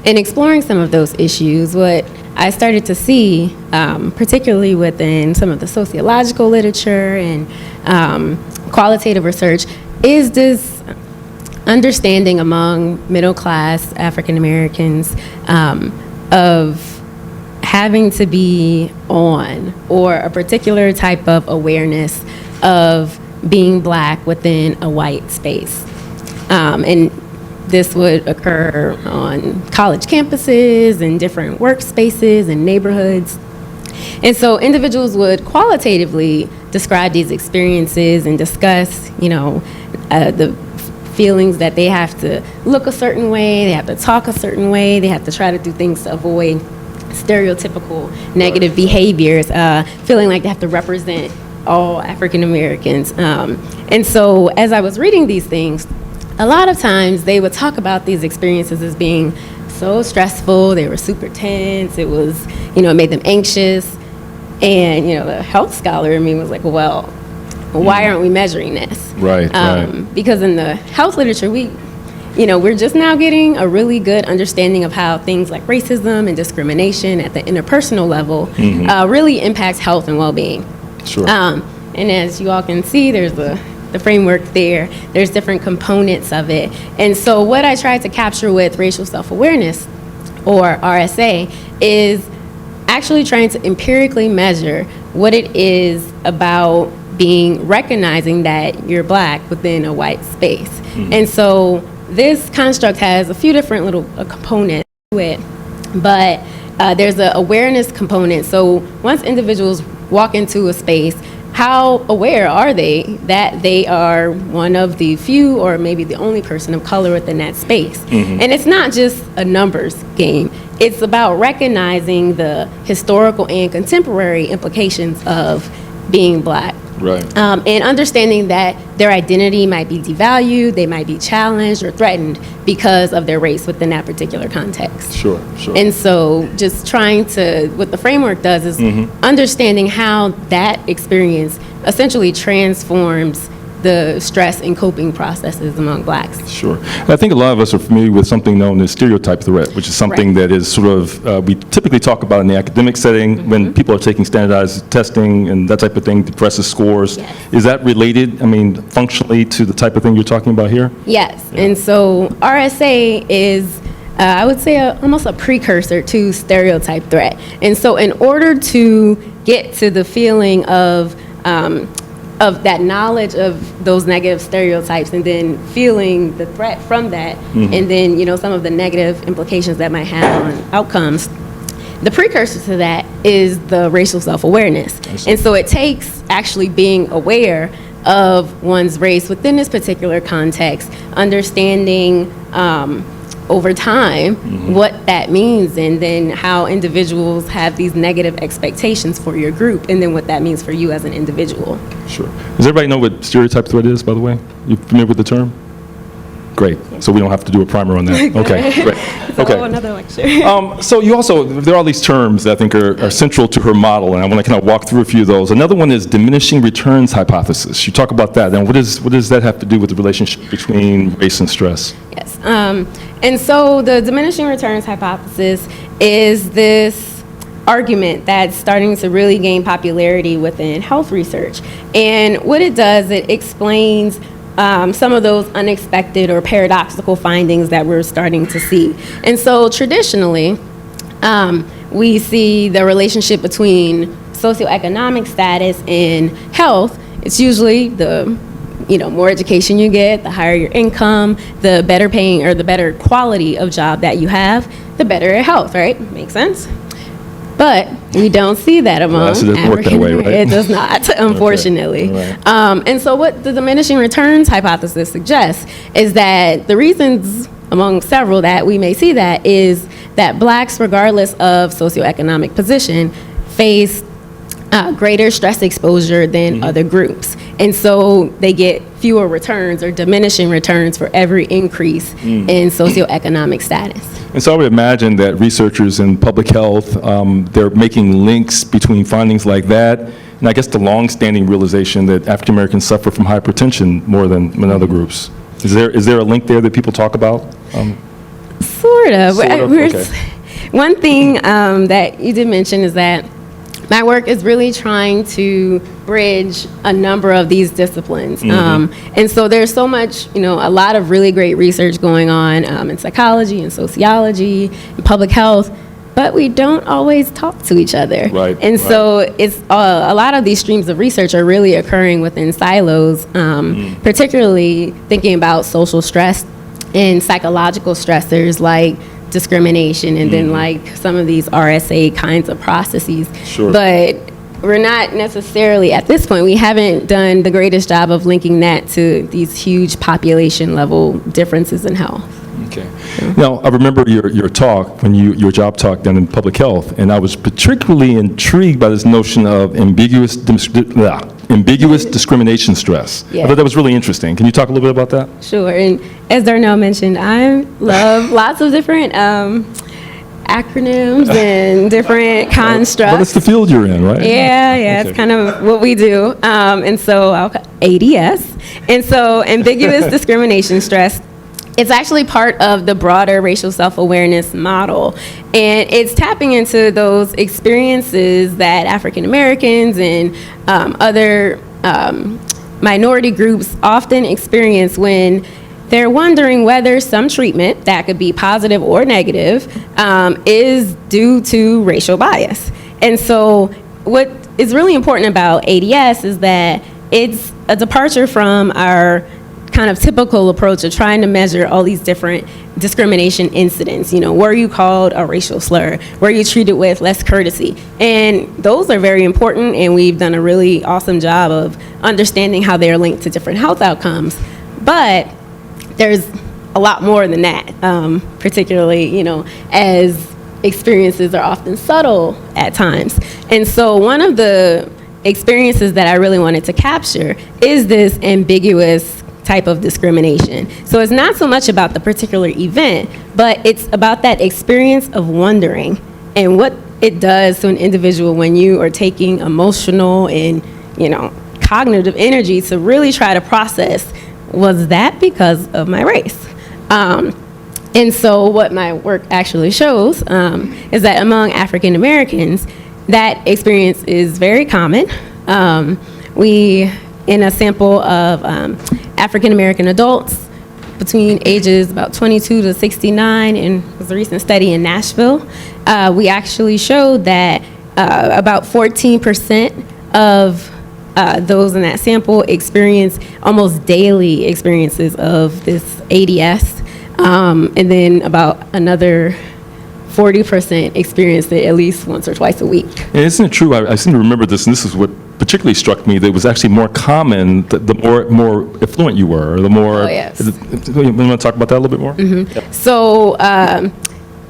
in exploring some of those issues, what I started to see, particularly within some of the sociological literature and qualitative research, is this understanding among middle-class African Americans of having to be on, or a particular type of awareness of being Black within a white space. And this would occur on college campuses and different workspaces and neighborhoods. And so individuals would qualitatively describe these experiences and discuss, the feelings that they have to look a certain way, they have to talk a certain way, they have to try to do things to avoid stereotypical negative behaviors, feeling like they have to represent all African Americans. And so as I was reading these things, a lot of times they would talk about these experiences as being so stressful, they were super tense, it was, it made them anxious. And, the health scholar in me was like, well, why aren't we measuring this? Right, right. Because in the health literature, we're just now getting a really good understanding of how things like racism and discrimination at the interpersonal level really impacts health and well-being. Sure. And as you all can see, there's the framework there. There's different components of it. And so what I tried to capture with racial self-awareness, or RSA, is actually trying to empirically measure what it is about recognizing that you're Black within a white space. And so this construct has a few different little components to it, but there's an awareness component. So once individuals walk into a space, how aware are they that they are one of the few or maybe the only person of color within that space? And it's not just a numbers game. It's about recognizing the historical and contemporary implications of being Black. Right. And understanding that their identity might be devalued, they might be challenged or threatened because of their race within that particular context. Sure, sure. And so just trying to, what the framework does is understanding how that experience essentially transforms the stress and coping processes among Blacks. Sure. I think a lot of us are familiar with something known as stereotype threat, which is something that is sort of, we typically talk about in the academic setting when people are taking standardized testing and that type of thing, depresses scores. Yes. Is that related, functionally to the type of thing you're talking about here? Yes. Yeah. And so RSA is, I would say, almost a precursor to stereotype threat. And so in order to get to the feeling of of that knowledge of those negative stereotypes and then feeling the threat from that, and then, some of the negative implications that might have on outcomes. The precursor to that is the racial self-awareness. And so it takes actually being aware of one's race within this particular context, understanding over time what that means, and then how individuals have these negative expectations for your group, and then what that means for you as an individual. Sure. Does everybody know what stereotype threat is, by the way? You familiar with the term? Great. So we don't have to do a primer on that. Okay, great. Okay. Another lecture. So there are all these terms that I think are central to her model, and I want to kind of walk through a few of those. Another one is diminishing returns hypothesis. You talk about that. And what does that have to do with the relationship between race and stress? Yes. And so the diminishing returns hypothesis is this argument that's starting to really gain popularity within health research. And what it does, it explains some of those unexpected or paradoxical findings that we're starting to see. And so traditionally, we see the relationship between socioeconomic status and health. It's usually the more education you get, the higher your income, the better paying or the better quality of job that you have, the better your health, right? Makes sense? But we don't see that among it doesn't work that way, right? It does not, unfortunately. Okay. Right. And so what the diminishing returns hypothesis suggests is that the reasons, among several, that we may see that is that blacks, regardless of socioeconomic position, face greater stress exposure than other groups. And so they get fewer returns or diminishing returns for every increase in socioeconomic status. And so I would imagine that researchers in public health, they're making links between findings like that, and I guess the long-standing realization that African Americans suffer from hypertension more than other groups. Is there a link there that people talk about? Sort of. Okay. One thing that you did mention is that my work is really trying to bridge a number of these disciplines. And so there's so much, a lot of really great research going on in psychology and sociology and public health, but we don't always talk to each other. Right. And so it's a lot of these streams of research are really occurring within silos, particularly thinking about social stress and psychological stressors like discrimination and then like some of these RSA kinds of processes. Sure. But we're not necessarily, at this point, we haven't done the greatest job of linking that to these huge population level differences in health. Okay. Now, I remember your talk, your job talk done in public health, and I was particularly intrigued by this notion of ambiguous discrimination stress. Yeah. I thought that was really interesting. Can you talk a little bit about that? Sure. And as Darnell mentioned, I love lots of different acronyms and different constructs. But it's the field you're in, right? Yeah, Okay. it's kind of what we do. And so ADS. And so ambiguous discrimination stress, it's actually part of the broader racial self-awareness model. And it's tapping into those experiences that African Americans and other minority groups often experience when they're wondering whether some treatment that could be positive or negative is due to racial bias. And so what is really important about ADS is that it's a departure from our kind of typical approach of trying to measure all these different discrimination incidents. Were you called a racial slur? Were you treated with less courtesy? And those are very important, and we've done a really awesome job of understanding how they are linked to different health outcomes. But there's a lot more than that, particularly, as experiences are often subtle at times. And so one of the experiences that I really wanted to capture is this ambiguous type of discrimination. So it's not so much about the particular event, but it's about that experience of wondering and what it does to an individual when you are taking emotional and, cognitive energy to really try to process, was that because of my race? And so what my work actually shows is that among African Americans, that experience is very common. In a sample of African American adults between ages about 22 to 69, and it was a recent study in Nashville, we actually showed that about 14% of those in that sample experience almost daily experiences of this ADS, and then about another 40% experienced it at least once or twice a week. And isn't it true, I seem to remember this, and this is what particularly struck me, that it was actually more common the more affluent you were, or the more... Oh, yes. You want to talk about that a little bit more? Mm-hmm. So,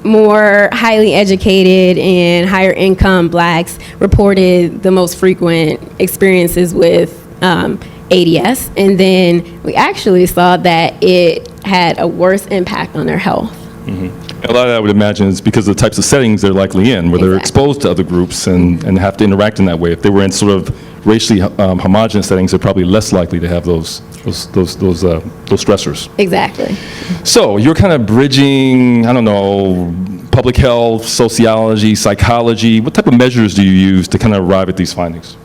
more highly educated and higher income blacks reported the most frequent experiences with ADS, and then we actually saw that it had a worse impact on their health. A lot of that, I would imagine, is because of the types of settings they're likely in, where they're exposed to other groups and have to interact in that way. If they were in sort of racially homogenous settings, they're probably less likely to have those stressors. Exactly. So you're kind of bridging, I don't know, public health, sociology, psychology. What type of measures do you use to kind of arrive at these findings?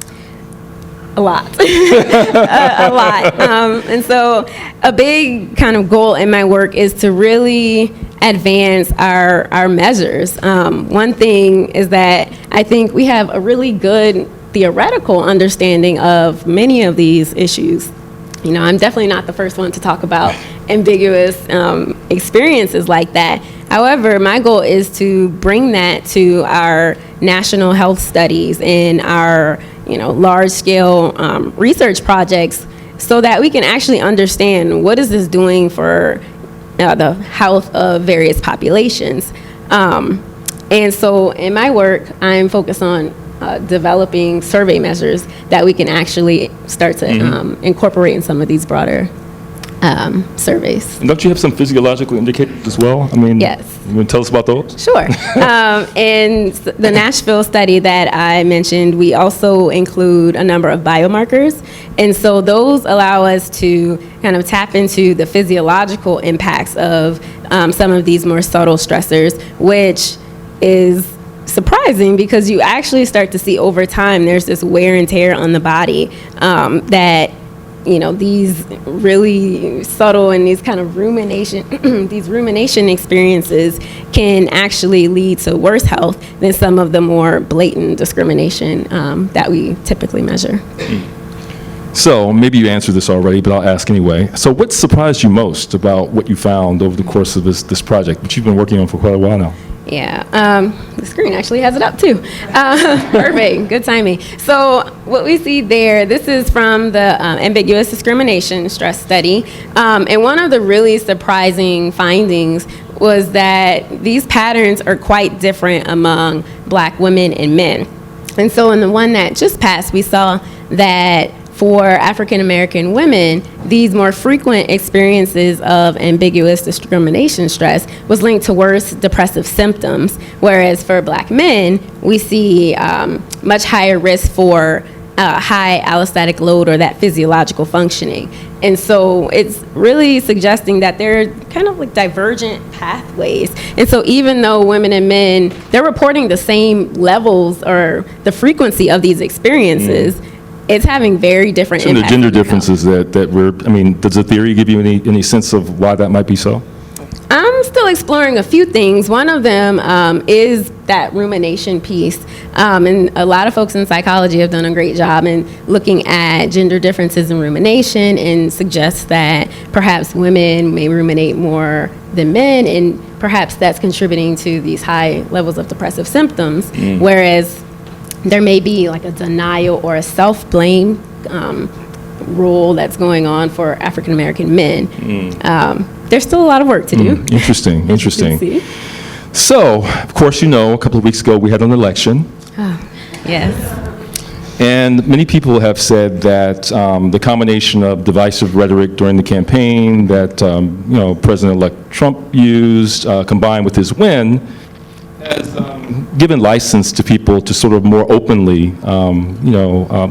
A lot. A lot. And so a big kind of goal in my work is to really advance our measures. One thing is that I think we have a really good theoretical understanding of many of these issues. You know, I'm definitely not the first one to talk about ambiguous experiences like that. However, my goal is to bring that to our national health studies and our, large-scale research projects, so that we can actually understand what is this doing for the health of various populations. And so in my work, I'm focused on developing survey measures that we can actually start to incorporate in some of these broader surveys. And don't you have some physiological indicators as well? I mean, yes. You want to tell us about those? Sure. In the Nashville study that I mentioned, we also include a number of biomarkers. And so those allow us to kind of tap into the physiological impacts of some of these more subtle stressors, which is surprising because you actually start to see over time there's this wear and tear on the body that these really subtle and these kind of rumination experiences can actually lead to worse health than some of the more blatant discrimination that we typically measure. So maybe you answered this already, but I'll ask anyway. So what surprised you most about what you found over the course of this project, which you've been working on for quite a while now? Yeah, the screen actually has it up too. Perfect, good timing. So what we see there, this is from the ambiguous discrimination stress study. And one of the really surprising findings was that these patterns are quite different among Black women and men. And so in the one that just passed, we saw that for African American women, these more frequent experiences of ambiguous discrimination stress was linked to worse depressive symptoms, whereas for Black men, we see much higher risk for high allostatic load, or that physiological functioning. And so it's really suggesting that they're kind of like divergent pathways. And so even though women and men, they're reporting the same levels or the frequency of these experiences, it's having very different impacts. So the gender differences that we're, does the theory give you any sense of why that might be so? I'm still exploring a few things. One of them is that rumination piece. And a lot of folks in psychology have done a great job in looking at gender differences in rumination, and suggest that perhaps women may ruminate more than men, and perhaps that's contributing to these high levels of depressive symptoms, whereas there may be like a denial or a self-blame role that's going on for African American men. There's still a lot of work to do. Interesting. So, of course, a couple of weeks ago we had an election. Yes. And many people have said that the combination of divisive rhetoric during the campaign that President-elect Trump used, combined with his win, has given license to people to sort of more openly,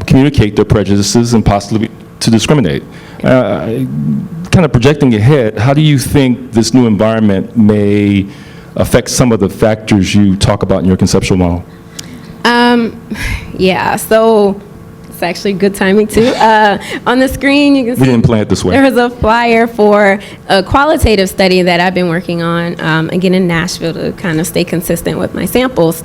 communicate their prejudices and possibly to discriminate. Kind of projecting ahead, how do you think this new environment may affect some of the factors you talk about in your conceptual model? So it's actually good timing too. On the screen, you can see we didn't plan it this way. There was a flyer for a qualitative study that I've been working on, again in Nashville, to kind of stay consistent with my samples.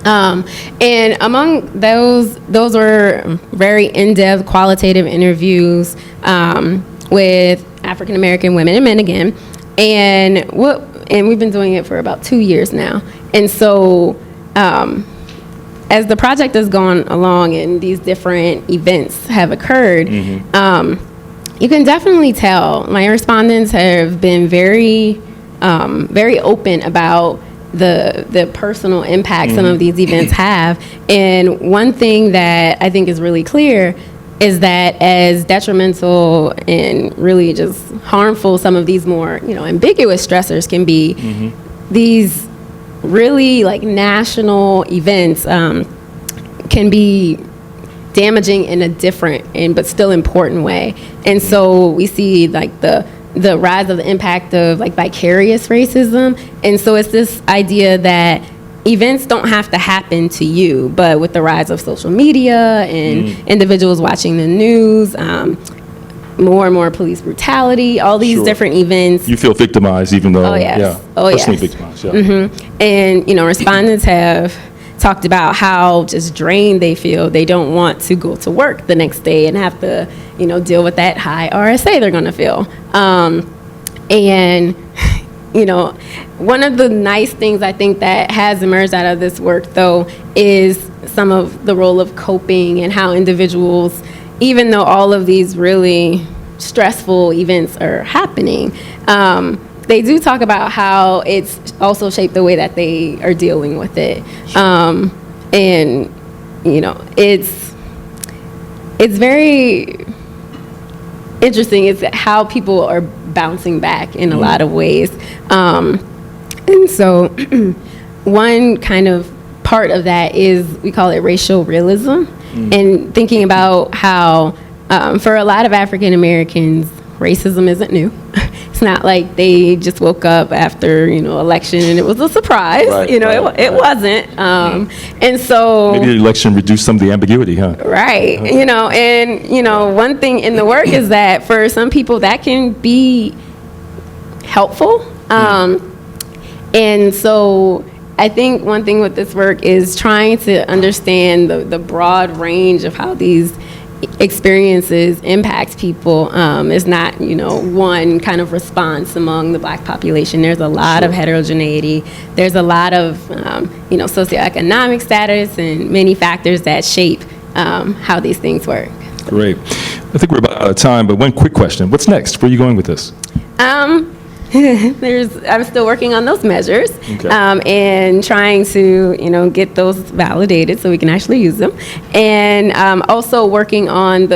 And among those were very in-depth qualitative interviews with African American women and men again. And we've been doing it for about 2 years now. And so as the project has gone along and these different events have occurred, you can definitely tell my respondents have been very open about the personal impact some of these events have. And one thing that I think is really clear is that as detrimental and really just harmful some of these more, ambiguous stressors can be, these really like national events can be damaging in a different but still important way. And so we see like the rise of the impact of like vicarious racism. And so it's this idea that events don't have to happen to you, but with the rise of social media and individuals watching the news, more and more police brutality, all these different events. You feel victimized even though, personally yes. victimized, yeah. And, respondents have talked about how just drained they feel. They don't want to go to work the next day and have to, deal with that high RSA they're going to feel. And, one of the nice things I think that has emerged out of this work, though, is some of the role of coping and how individuals, even though all of these really stressful events are happening, they do talk about how it's also shaped the way that they are dealing with it. And, it's very interesting is how people are bouncing back in a lot of ways. And so one kind of part of that is, we call it racial realism, and thinking about how for a lot of African Americans, racism isn't new. It's not like they just woke up after, election and it was a surprise. It wasn't. And so maybe the election reduced some of the ambiguity, huh? Right. And, one thing in the work is that for some people that can be helpful. And so I think one thing with this work is trying to understand the broad range of how these experiences impact people. Is not, one kind of response among the Black population. There's a lot of heterogeneity. There's a lot of, socioeconomic status and many factors that shape how these things work. Great. I think we're about out of time, but one quick question. What's next? Where are you going with this? I'm still working on those measures, and trying to, get those validated so we can actually use them. And also working on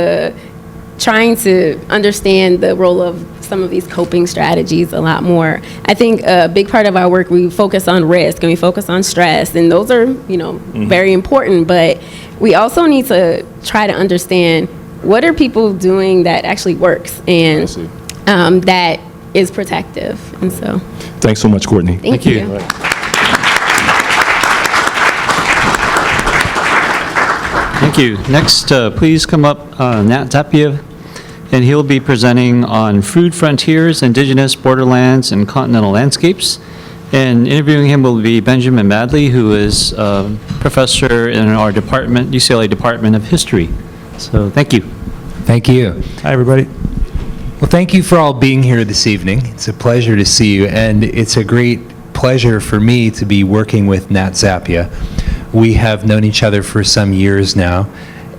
trying to understand the role of some of these coping strategies a lot more. I think a big part of our work, we focus on risk and we focus on stress, and those are, very important, but we also need to try to understand what are people doing that actually works and that is protective. And so thanks so much, Courtney. Thank you. Thank you. Next, please come up Nat Tapia, and he'll be presenting on food frontiers, indigenous borderlands, and continental landscapes. And interviewing him will be Benjamin Madley, who is a professor in our department, UCLA Department of History. So thank you. Thank you. Hi, everybody. Well, thank you for all being here this evening. It's a pleasure to see you, and it's a great pleasure for me to be working with Nat Tapia. We have known each other for some years now,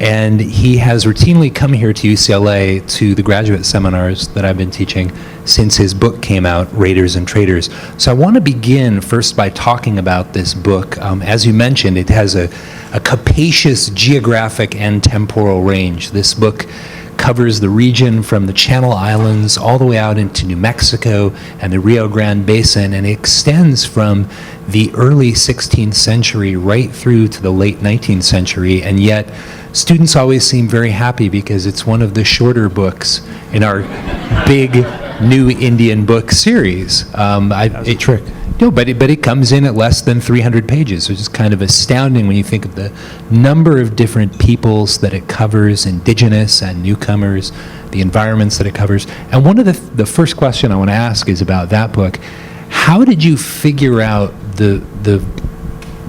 and he has routinely come here to UCLA to the graduate seminars that I've been teaching since his book came out, Raiders and Traitors. So I want to begin first by talking about this book. As you mentioned, it has a capacious geographic and temporal range. This book covers the region from the Channel Islands all the way out into New Mexico and the Rio Grande Basin, and it extends from the early 16th century right through to the late 19th century, and yet students always seem very happy because it's one of the shorter books in our big new Indian book series. That's a trick. No, but it comes in at less than 300 pages, which is kind of astounding when you think of the number of different peoples that it covers, indigenous and newcomers, the environments that it covers. And one of the first question I want to ask is about that book. How did you figure out the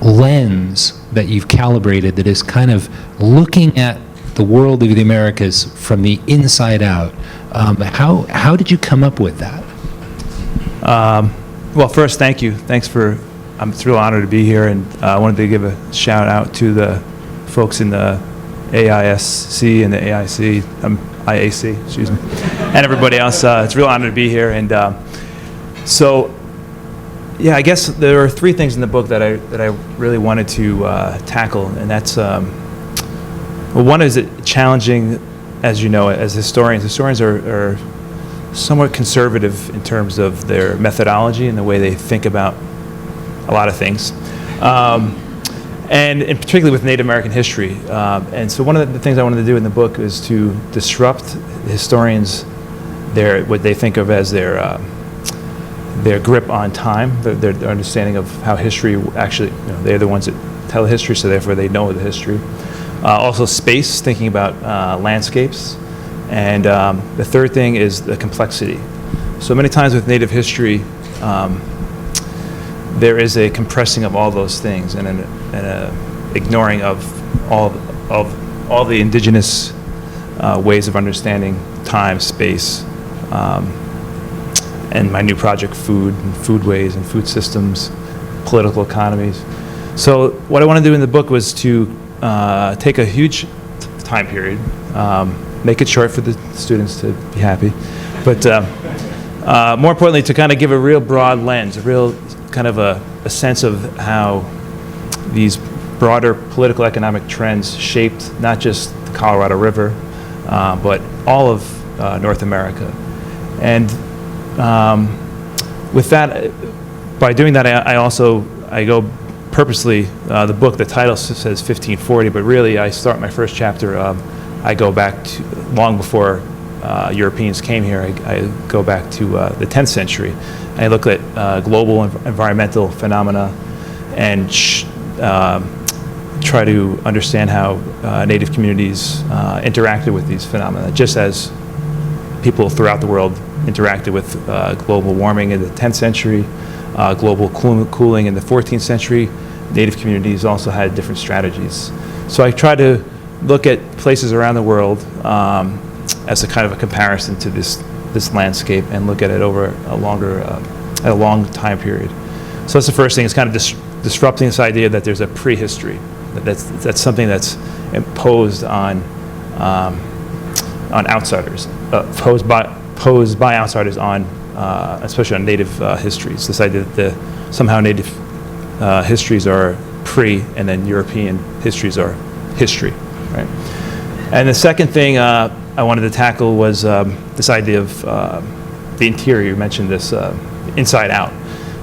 lens that you've calibrated that is kind of looking at the world of the Americas from the inside out. How did you come up with that? Well, first, thank you. I'm thrilled, honored to be here, and I wanted to give a shout out to the folks in the AISC and the IAC, excuse me, and everybody else. It's a real honor to be here, and I guess there are three things in the book that I really wanted to tackle, and that's one is it challenging, as you know, as historians. Historians are somewhat conservative in terms of their methodology and the way they think about a lot of things, and particularly with Native American history. And so one of the things I wanted to do in the book is to disrupt historians, what they think of as their grip on time, their understanding of how history actually, they're the ones that tell the history, so therefore they know the history. Also space, thinking about landscapes. And the third thing is the complexity. So many times with Native history, there is a compressing of all those things and an ignoring of all the indigenous ways of understanding time, space, and my new project, food and foodways and food systems, political economies. So what I want to do in the book was to take a huge time period, make it short for the students to be happy, but more importantly, to kind of give a real broad lens, a real kind of a sense of how these broader political economic trends shaped not just the Colorado River, but all of North America. And with that, by doing that, I go purposely, the book, the title says 1540, but really I start my first chapter, I go back to long before Europeans came here. I go back to the 10th century. I look at global environmental phenomena and try to understand how Native communities interacted with these phenomena, just as people throughout the world interacted with global warming in the 10th century, global cooling in the 14th century. Native communities also had different strategies. So I try to look at places around the world as a kind of a comparison to this landscape and look at it over a long time period. So that's the first thing. It's kind of disrupting this idea that there's a prehistory. That's something that's imposed on outsiders, posed by outsiders on, especially on Native histories. This idea that somehow Native histories are pre, and then European histories are history, right? And the second thing I wanted to tackle was this idea of the interior. You mentioned this inside out.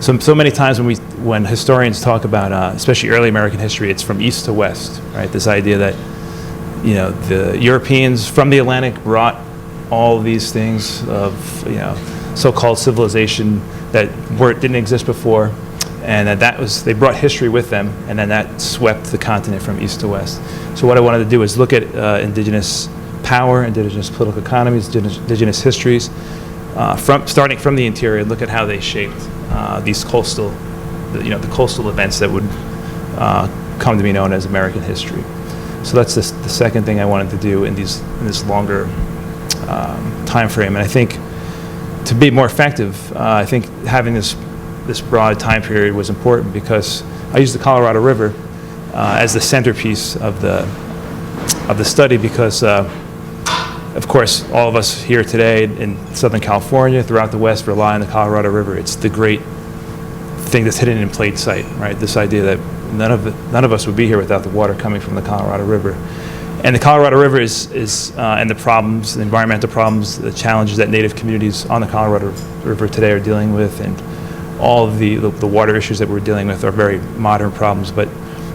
So many times when historians talk about, especially early American history, it's from east to west, right? This idea that the Europeans from the Atlantic brought all these things of so-called civilization that didn't exist before, and they brought history with them, and then that swept the continent from east to west. So what I wanted to do is look at indigenous power, indigenous political economies, indigenous histories, starting from the interior, look at how they shaped these coastal events that would come to be known as American history. So that's the second thing I wanted to do in this longer time frame. And I think to be more effective, I think having this broad time period was important because I used the Colorado River as the centerpiece of the study because, of course, all of us here today in Southern California, throughout the West, rely on the Colorado River. It's the great thing that's hidden in plain sight, right? This idea that none of us would be here without the water coming from the Colorado River. And the Colorado River and the problems, the environmental problems, the challenges that Native communities on the Colorado River today are dealing with, and all of the water issues that we're dealing with are very modern problems. But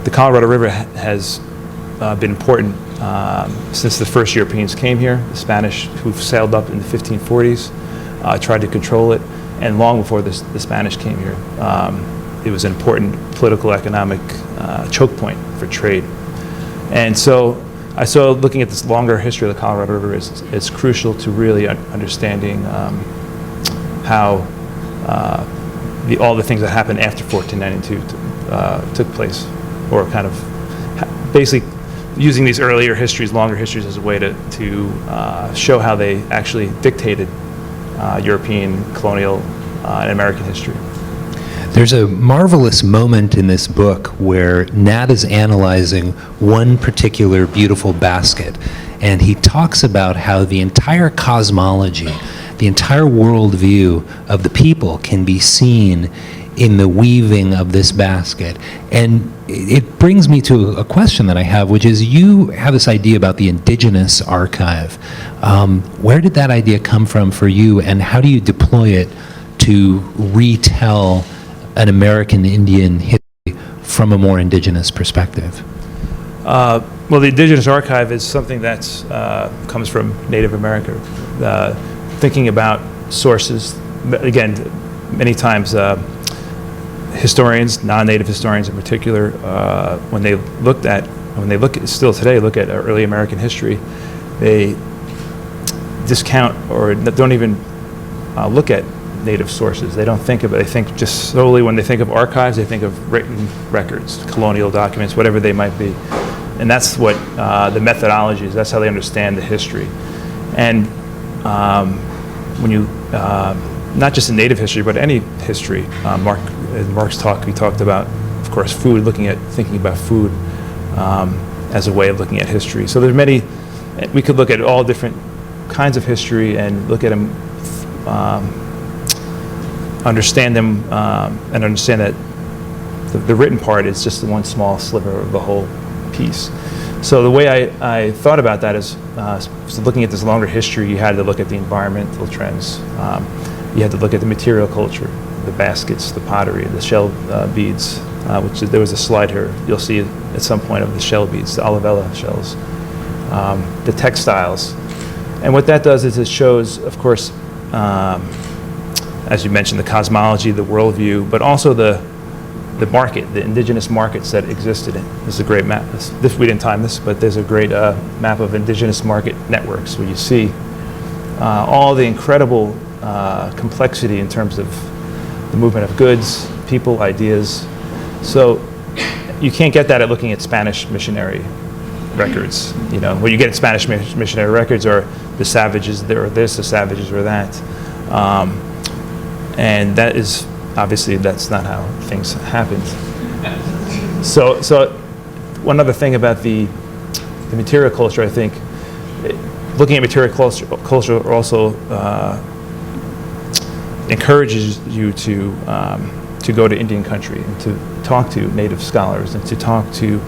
the Colorado River has been important since the first Europeans came here. The Spanish, who sailed up in the 1540s, tried to control it, and long before the Spanish came here, it was an important political, economic choke point for trade. And so I saw looking at this longer history of the Colorado River is crucial to really understanding how all the things that happened after 1492 took place, or kind of basically using these earlier histories, longer histories, as a way to show how they actually dictated European, colonial, and American history. There's a marvelous moment in this book where Nat is analyzing one particular beautiful basket, and he talks about how the entire cosmology, the entire worldview of the people can be seen in the weaving of this basket. And it brings me to a question that I have, which is, you have this idea about the indigenous archive. Where did that idea come from for you, and how do you deploy it to retell an American Indian history from a more indigenous perspective? Well, the Indigenous Archive is something that comes from Native America. Thinking about sources, again, many times historians, non-Native historians in particular, when they still today look at early American history, they discount or don't even look at Native sources. They don't think of it. They think just solely, when they think of archives, they think of written records, colonial documents, whatever they might be. And that's what the methodology is. That's how they understand the history. And when you, not just in Native history, but any history, in Mark's talk, he talked about, of course, food, thinking about food as a way of looking at history. So there's many, we could look at all different kinds of history and look at them, understand them, and understand that the written part is just the one small sliver of the whole piece. So the way I thought about that is, so looking at this longer history, you had to look at the environmental trends. You had to look at the material culture, the baskets, the pottery, the shell beads, which there was a slide here. You'll see at some point of the shell beads, the Olivella shells, the textiles. And what that does is it shows, of course, as you mentioned, the cosmology, the worldview, but also the market, the indigenous markets that existed. This is a great map. We didn't time this, but there's a great map of indigenous market networks where you see all the incredible complexity in terms of the movement of goods, people, ideas. So you can't get that at looking at Spanish missionary records. You know, what you get at Spanish missionary records are the savages, or this, the savages, or that. And that is, obviously, that's not how things happened. So one other thing about the material culture, I think, looking at material culture also encourages you to go to Indian country and to talk to Native scholars and to talk to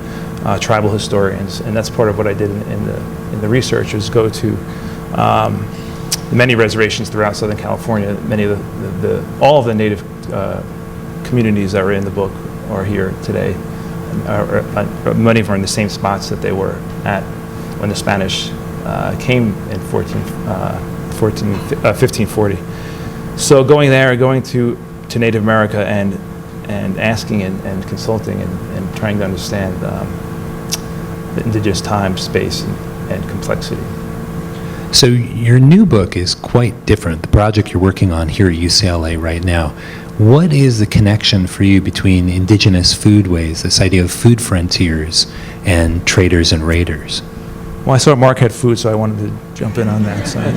tribal historians, and that's part of what I did in the research, is go to many reservations throughout Southern California. Many of all of the Native communities that were in the book are here today. Many of them are in the same spots that they were at when the Spanish came in 1540. So going there, going to Native America and asking and consulting and trying to understand the indigenous time, space, and complexity. So your new book is quite different, the project you're working on here at UCLA right now. What is the connection for you between indigenous foodways, this idea of food frontiers, and traders and raiders? Well, I saw Mark had food, so I wanted to jump in on that side.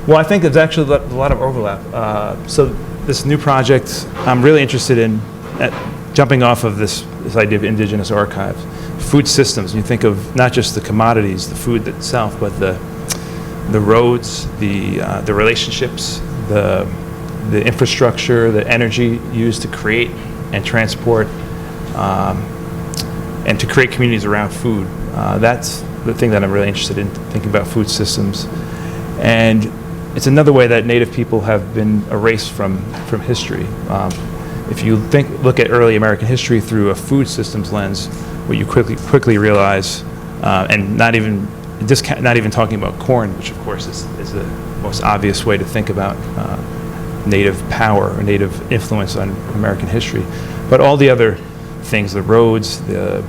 Well, I think there's actually a lot of overlap. So this new project, I'm really interested in jumping off of this idea of indigenous archives. Food systems, you think of not just the commodities, the food itself, but the roads, the relationships, the infrastructure, the energy used to create and transport, and to create communities around food. That's the thing that I'm really interested in, thinking about food systems. And it's another way that Native people have been erased from history. If you look at early American history through a food systems lens, what you quickly realize, and not even talking about corn, which of course is the most obvious way to think about Native power or Native influence on American history, but all the other things, the roads, the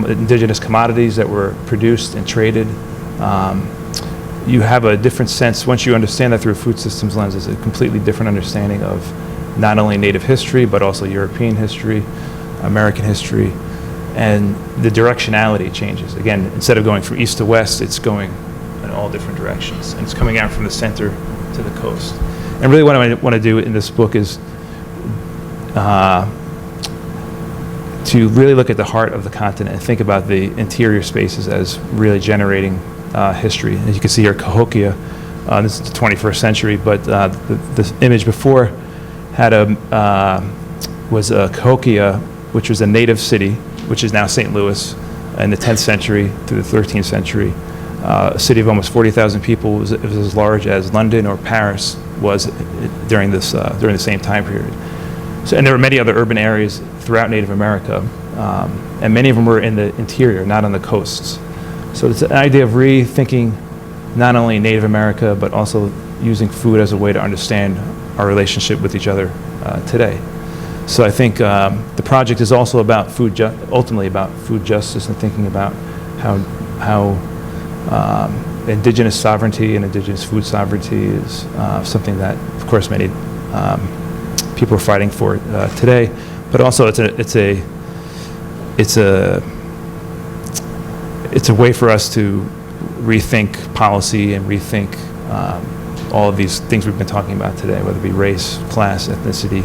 indigenous commodities that were produced and traded. You have a different sense, once you understand that through a food systems lens, it's a completely different understanding of not only Native history, but also European history, American history, and the directionality changes. Again, instead of going from east to west, it's going in all different directions, and it's coming out from the center to the coast. And really what I want to do in this book is to really look at the heart of the continent and think about the interior spaces as really generating history. As you can see here, Cahokia, this is the 21st century, but the image before had was Cahokia, which was a native city, which is now St. Louis, in the 10th century through the 13th century. A city of almost 40,000 people. It was as large as London or Paris was during the same time period. So, and there were many other urban areas throughout Native America, and many of them were in the interior, not on the coasts. So it's an idea of rethinking not only Native America, but also using food as a way to understand our relationship with each other today. So I think the project is also about ultimately about food justice and thinking about how indigenous sovereignty and indigenous food sovereignty is something that, of course, many people are fighting for today. But also, it's a way for us to rethink policy and rethink all of these things we've been talking about today, whether it be race, class, ethnicity,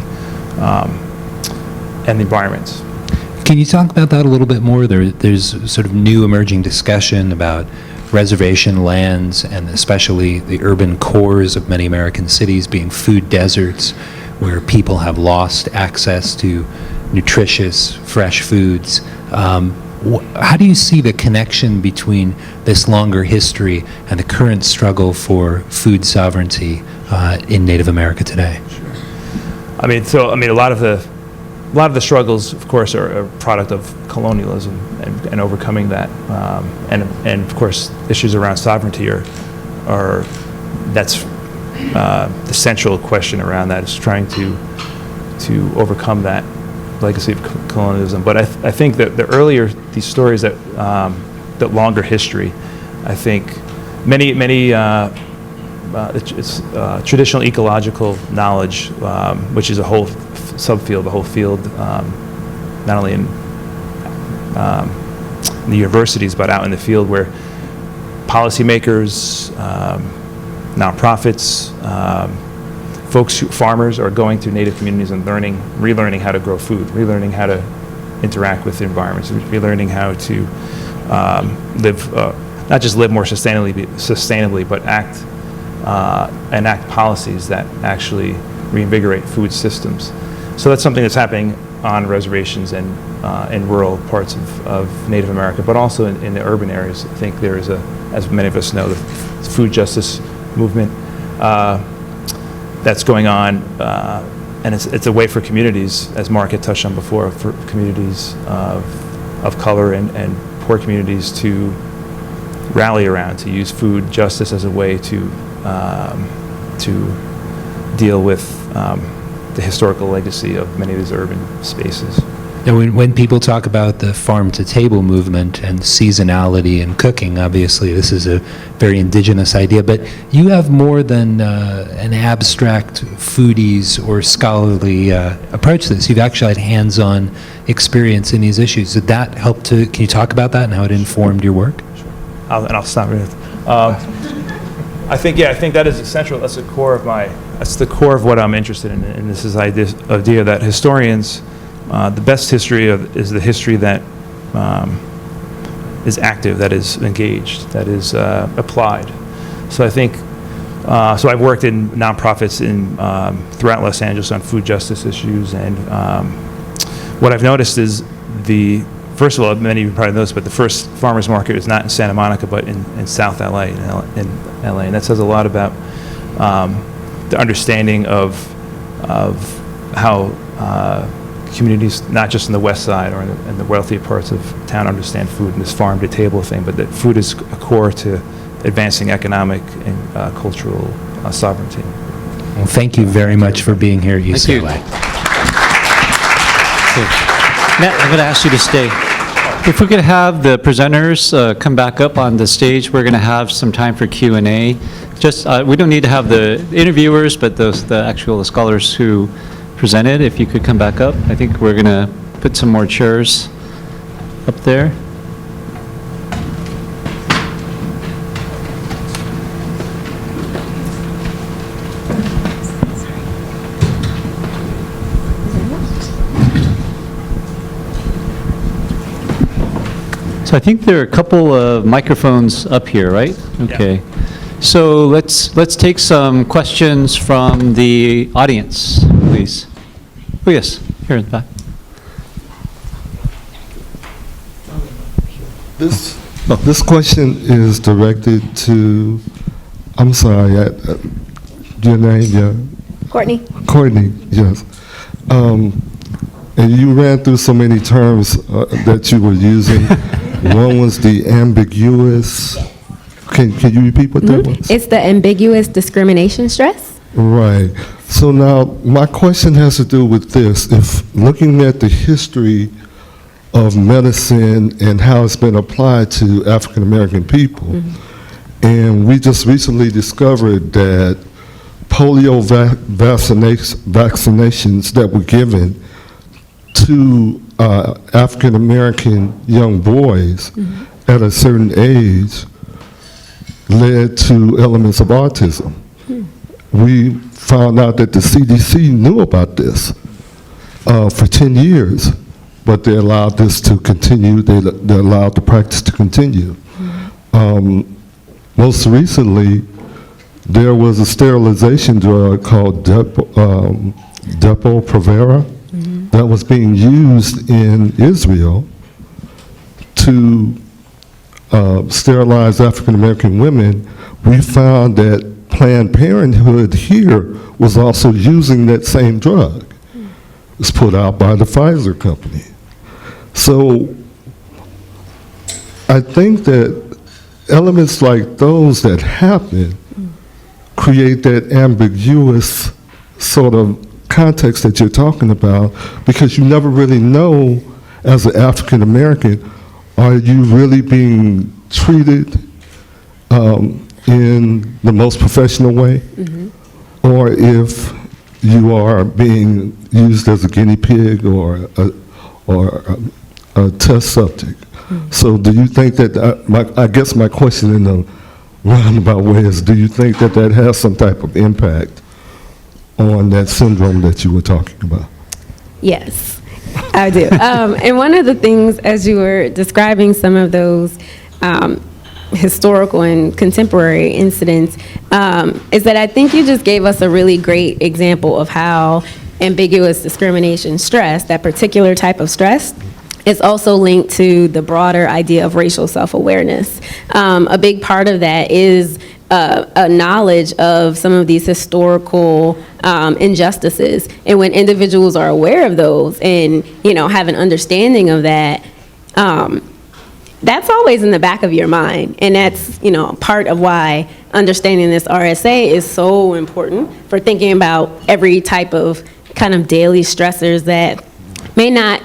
and the environments. Can you talk about that a little bit more? There's sort of new emerging discussion about reservation lands and especially the urban cores of many American cities being food deserts where people have lost access to nutritious, fresh foods. How do you see the connection between this longer history and the current struggle for food sovereignty in Native America today? Sure. I mean, a lot of the struggles, of course, are a product of colonialism and overcoming that, and of course, issues around sovereignty are that's the central question around that is trying to overcome that legacy of colonialism. But I think that the earlier these stories that longer history, I think many it's traditional ecological knowledge, which is a whole subfield, a whole field, not only in the universities but out in the field where policymakers, nonprofits, farmers are going to native communities and relearning how to grow food, relearning how to interact with environments, relearning how to live, not just live more sustainably, but enact policies that actually reinvigorate food systems. So that's something that's happening on reservations and in rural parts of Native America, but also in the urban areas. I think there is as many of us know, the food justice movement that's going on, and it's a way for communities, as Mark had touched on before, for communities of color and poor communities to rally around, to use food justice as a way to deal with the historical legacy of many of these urban spaces. Now, when people talk about the farm-to-table movement and seasonality in cooking, obviously this is a very indigenous idea, but you have more than an abstract foodies or scholarly approach to this. You've actually had hands-on experience in these issues. Did that help can you talk about that and how it informed your work? Sure. I'll stop with it. I think that is essential. That's the core of what I'm interested in. And this is idea that historians, the best history is the history that is active, that is engaged, that is applied. So I think, so I've worked in nonprofits throughout Los Angeles on food justice issues, and what I've noticed is first of all, many of you probably know this, but the first farmers market was not in Santa Monica, but in South LA, in LA, and that says a lot about the understanding of how communities, not just in the west side or in the wealthy parts of town, understand food and this farm-to-table thing, but that food is a core to advancing economic and cultural sovereignty. Well, thank you very much for being here at UCLA. Matt, I'm going to ask you to stay. If we could have the presenters come back up on the stage, we're going to have some time for Q&A. Just we don't need to have the interviewers, but the scholars who presented. If you could come back up. I think we're going to put some more chairs up there. So I think there are a couple of microphones up here, right? Okay. So let's take some questions from the audience, please. Oh, yes, here in the back. This question is directed to, I'm sorry, your name, yeah? Courtney? Courtney, yes. And you ran through so many terms that you were using. One was the ambiguous. Can you repeat what that was? It's the ambiguous discrimination stress. Right. So now my question has to do with this. If looking at the history of medicine and how it's been applied to African American people, and we just recently discovered that polio vaccinations that were given to African American young boys at a certain age led to elements of autism. We found out that the CDC knew about this for 10 years, but they allowed this to continue, they allowed the practice to continue. Most recently, there was a sterilization drug called Depo-Provera that was being used in Israel to sterilize African American women. We found that Planned Parenthood here was also using that same drug. It was put out by the Pfizer company. So I think that elements like those that happen create that ambiguous sort of context that you're talking about, because you never really know as an African American, are you really being treated in the most professional way, or if you are being used as a guinea pig or a test subject. So do you think that, I guess my question in a roundabout way is, do you think that that has some type of impact on that syndrome that you were talking about? Yes, I do. And one of the things, as you were describing some of those historical and contemporary incidents, is that I think you just gave us a really great example of how ambiguous discrimination stress, that particular type of stress, is also linked to the broader idea of racial self-awareness. A big part of that is a knowledge of some of these historical injustices. And when individuals are aware of those and, have an understanding of that, that's always in the back of your mind. And that's, part of why understanding this RSA is so important for thinking about every type of kind of daily stressors that may not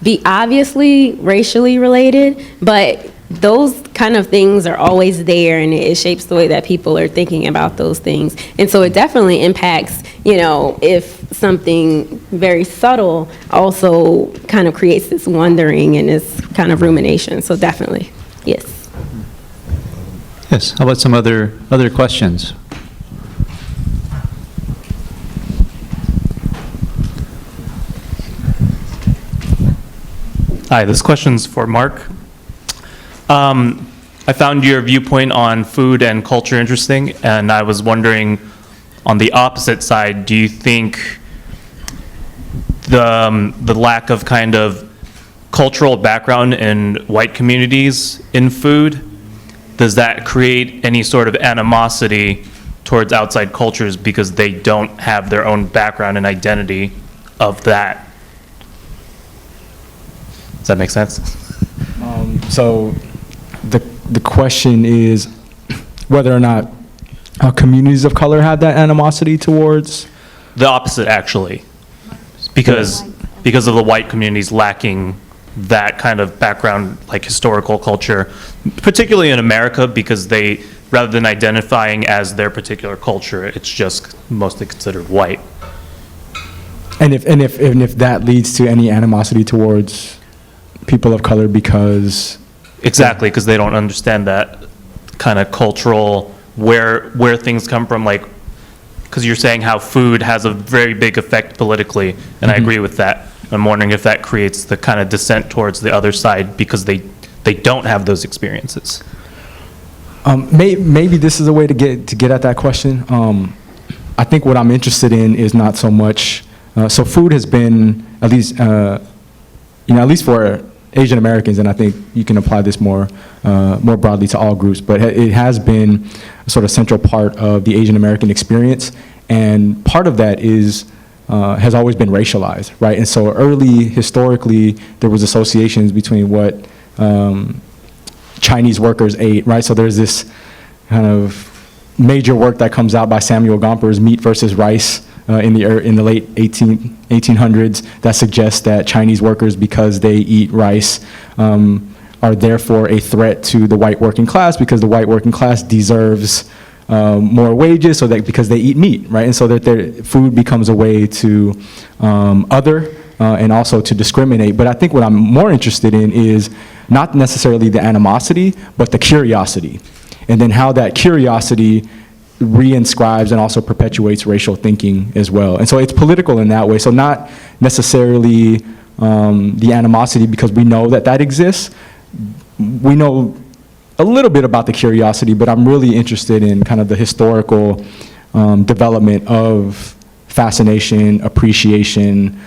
be obviously racially related, but those kind of things are always there, and it shapes the way that people are thinking about those things. And so it definitely impacts, if something very subtle also kind of creates this wondering and this kind of rumination. So definitely, yes. Yes, how about some other questions? Hi, this question's for Mark. I found your viewpoint on food and culture interesting, and I was wondering, on the opposite side, do you think the lack of kind of cultural background in white communities in food, does that create any sort of animosity towards outside cultures because they don't have their own background and identity of that? Does that make sense? So the question is whether or not communities of color have that animosity towards? The opposite, actually. Because of the white communities lacking that kind of background, like historical culture, particularly in America, because they, rather than identifying as their particular culture, it's just mostly considered white. And if that leads to any animosity towards people of color because... Exactly, because they don't understand that kind of cultural, where things come from, like, because you're saying how food has a very big effect politically, and I agree with that. I'm wondering if that creates the kind of dissent towards the other side because they don't have those experiences. Maybe this is a way to get at that question. I think what I'm interested in is not so much, so food has been, at least, at least for Asian Americans, and I think you can apply this more broadly to all groups, but it has been a sort of central part of the Asian American experience, and part of that has always been racialized, right? And so historically, there was associations between what Chinese workers ate, right? So there's this kind of major work that comes out by Samuel Gomper's Meat versus Rice in the late 1800s that suggests that Chinese workers, because they eat rice, are therefore a threat to the white working class because the white working class deserves more wages because they eat meat, right? And so that their food becomes a way to other and also to discriminate. But I think what I'm more interested in is not necessarily the animosity, but the curiosity. And then how that curiosity reinscribes and also perpetuates racial thinking as well. And so it's political in that way. So not necessarily the animosity because we know that exists. We know a little bit about the curiosity, but I'm really interested in kind of the historical development of fascination, appreciation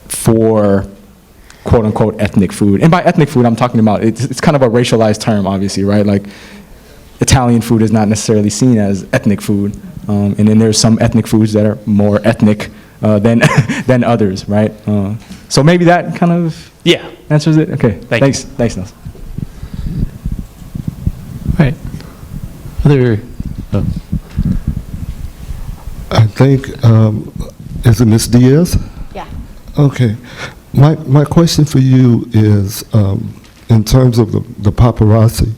for quote unquote ethnic food. And by ethnic food, I'm talking about, it's kind of a racialized term, obviously, right? Like Italian food is not necessarily seen as ethnic food. And then there's some ethnic foods that are more ethnic than others, right? So maybe that kind of answers it. Okay, thanks, Nelson. All right. I think, is it Ms. Diaz? Yeah. Okay. My question for you is, in terms of the paparazzi,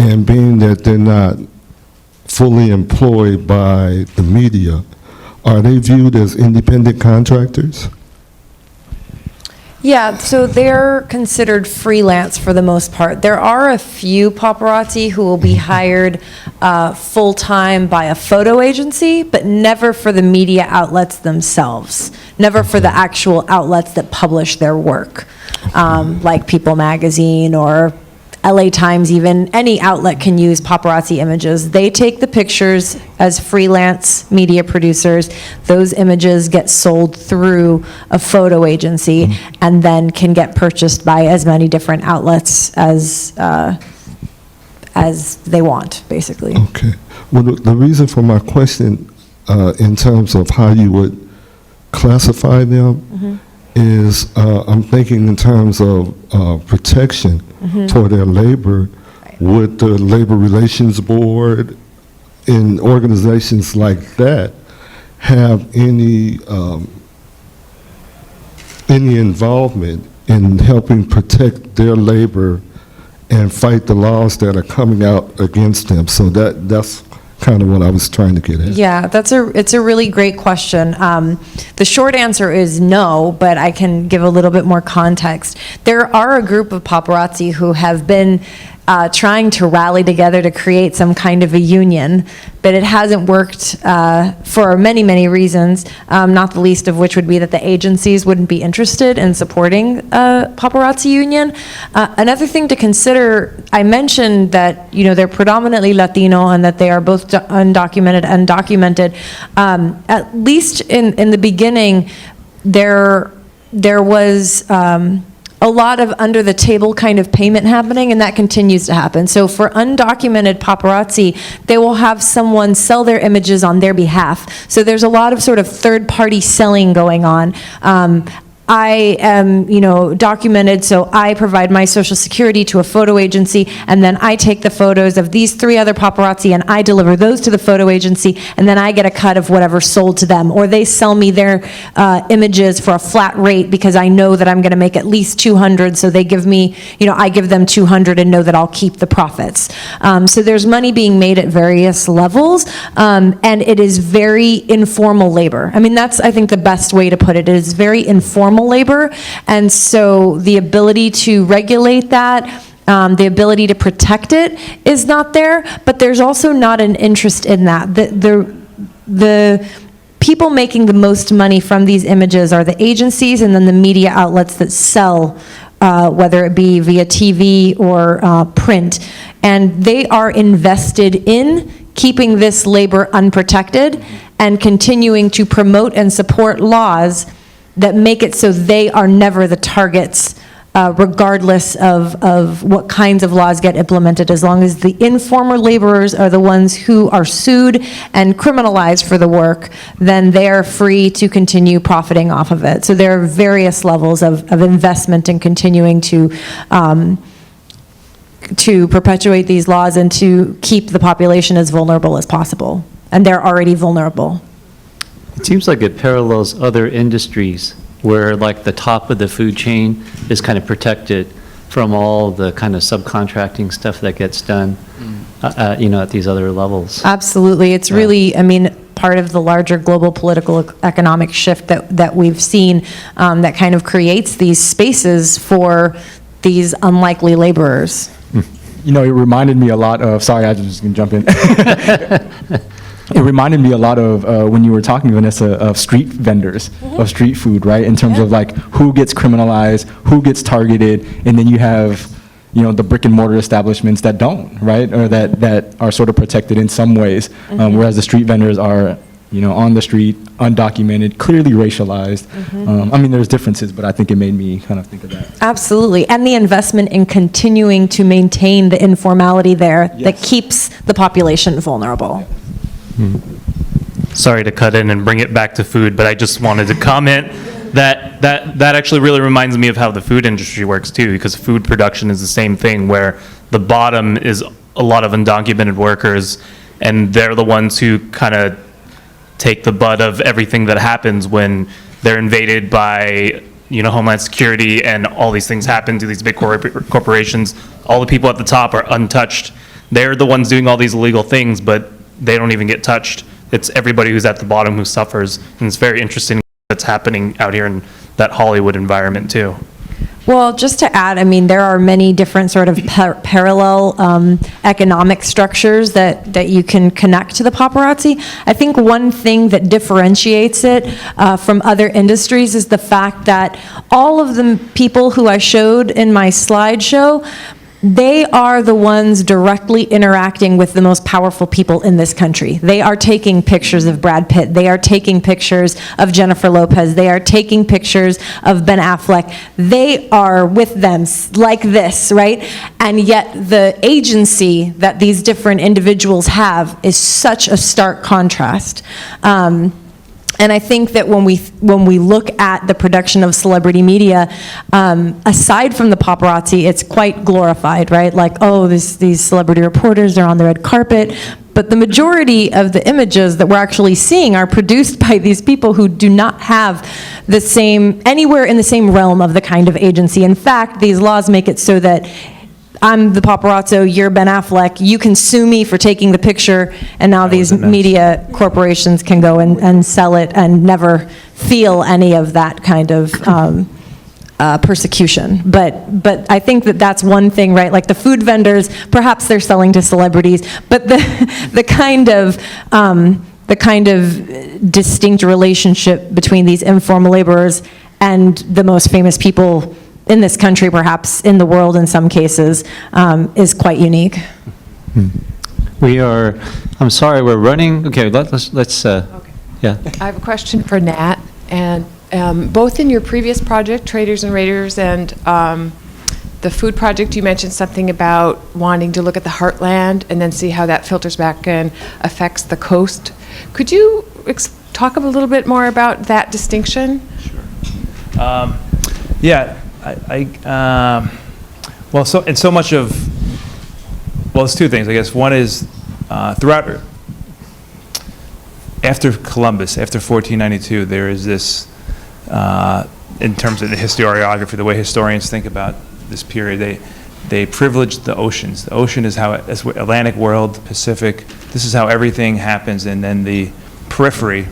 and being that they're not fully employed by the media, are they viewed as independent contractors? Yeah, so they're considered freelance for the most part. There are a few paparazzi who will be hired full-time by a photo agency, but never for the media outlets themselves, never for the actual outlets that publish their work, like People Magazine or LA Times. Even any outlet can use paparazzi images. They take the pictures as freelance media producers. Those images get sold through a photo agency and then can get purchased by as many different outlets as they want, basically. Okay. Well, the reason for my question in terms of how you would classify them is I'm thinking in terms of protection for their labor. Right. Would the Labor Relations Board in organizations like that have any involvement in helping protect their labor and fight the laws that are coming out against them? So that's kind of what I was trying to get at. Yeah, it's a really great question. The short answer is no, but I can give a little bit more context. There are a group of paparazzi who have been trying to rally together to create some kind of a union, but it hasn't worked for many, many reasons, not the least of which would be that the agencies wouldn't be interested in supporting a paparazzi union. Another thing to consider, I mentioned that they're predominantly Latino and that they are both undocumented and documented. At least in the beginning, there was a lot of under-the-table kind of payment happening, and that continues to happen. So for undocumented paparazzi, they will have someone sell their images on their behalf. So there's a lot of sort of third-party selling going on. I am, documented, so I provide my social security to a photo agency, and then I take the photos of these 3 other paparazzi, and I deliver those to the photo agency, and then I get a cut of whatever's sold to them. Or they sell me their images for a flat rate because I know that I'm going to make at least 200, so they give me, I give them 200 and know that I'll keep the profits. So there's money being made at various levels, and it is very informal labor. I mean, that's, I think, the best way to put it. It is very informal labor, and so the ability to regulate that, the ability to protect it is not there, but there's also not an interest in that. The people making the most money from these images are the agencies and then the media outlets that sell, whether it be via TV or print, and they are invested in keeping this labor unprotected and continuing to promote and support laws that make it so they are never the targets, regardless of what kinds of laws get implemented. As long as the informal laborers are the ones who are sued and criminalized for the work, then they are free to continue profiting off of it. So there are various levels of investment in continuing to perpetuate these laws and to keep the population as vulnerable as possible. And they're already vulnerable. It seems like it parallels other industries where like the top of the food chain is kind of protected from all the kind of subcontracting stuff that gets done, at these other levels. Absolutely. It's really, part of the larger global political economic shift that we've seen that kind of creates these spaces for these unlikely laborers. It reminded me a lot of, sorry, I was just going to jump in. It reminded me a lot of when you were talking, Vanessa, of street vendors, of street food, right? In terms of like who gets criminalized, who gets targeted, and then you have, the brick and mortar establishments that don't, right? Or that are sort of protected in some ways, whereas the street vendors are, on the street, undocumented, clearly racialized. There's differences, but I think it made me kind of think of that. Absolutely. And the investment in continuing to maintain the informality there that keeps the population vulnerable. Sorry to cut in and bring it back to food, but I just wanted to comment that actually really reminds me of how the food industry works too, because food production is the same thing, where the bottom is a lot of undocumented workers, and they're the ones who kind of take the butt of everything that happens when they're invaded by Homeland Security and all these things happen to these big corporations. All the people at the top are untouched. They're the ones doing all these illegal things, but they don't even get touched. It's everybody who's at the bottom who suffers, and it's very interesting that's happening out here in that Hollywood environment too. Well, just to add, there are many different sort of parallel economic structures that you can connect to the paparazzi. I think one thing that differentiates it from other industries is the fact that all of the people who I showed in my slideshow, they are the ones directly interacting with the most powerful people in this country. They are taking pictures of Brad Pitt. They are taking pictures of Jennifer Lopez. They are taking pictures of Ben Affleck. They are with them like this, right? And yet the agency that these different individuals have is such a stark contrast. And I think that when we look at the production of celebrity media, aside from the paparazzi, it's quite glorified, right? Like, oh, these celebrity reporters are on the red carpet. But the majority of the images that we're actually seeing are produced by these people who do not have the same, anywhere in the same realm of the kind of agency. In fact, these laws make it so that I'm the paparazzo, you're Ben Affleck, you can sue me for taking the picture, and now these media corporations can go and sell it and never feel any of that kind of persecution. But I think that's one thing, right? Like the food vendors, perhaps they're selling to celebrities, but the kind of distinct relationship between these informal laborers and the most famous people in this country, perhaps in the world in some cases, is quite unique. I'm sorry, we're running, okay, let's Okay. yeah. I have a question for Nat, and both in your previous project, Traders and Raiders, and the food project, you mentioned something about wanting to look at the heartland and then see how that filters back and affects the coast. Could you talk a little bit more about that distinction? Sure. Yeah, well, so much of, well, it's two things, I guess. One is throughout, after Columbus, after 1492, there is this, in terms of the historiography, the way historians think about this period, they privilege the oceans. The ocean is how, Atlantic world, Pacific, this is how everything happens, and then the periphery,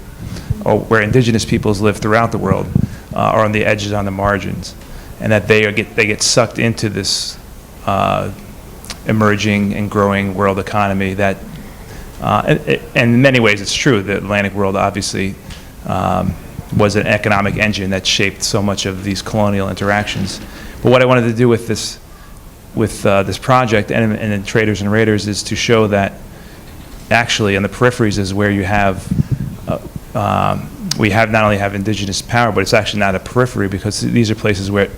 or where indigenous peoples live throughout the world, are on the edges, on the margins, and that they get sucked into this emerging and growing world economy that, and in many ways it's true, the Atlantic world obviously was an economic engine that shaped so much of these colonial interactions. But what I wanted to do with this project and in Traders and Raiders is to show that actually on the peripheries is where you have, we have not only have indigenous power, but it's actually not a periphery because these are places where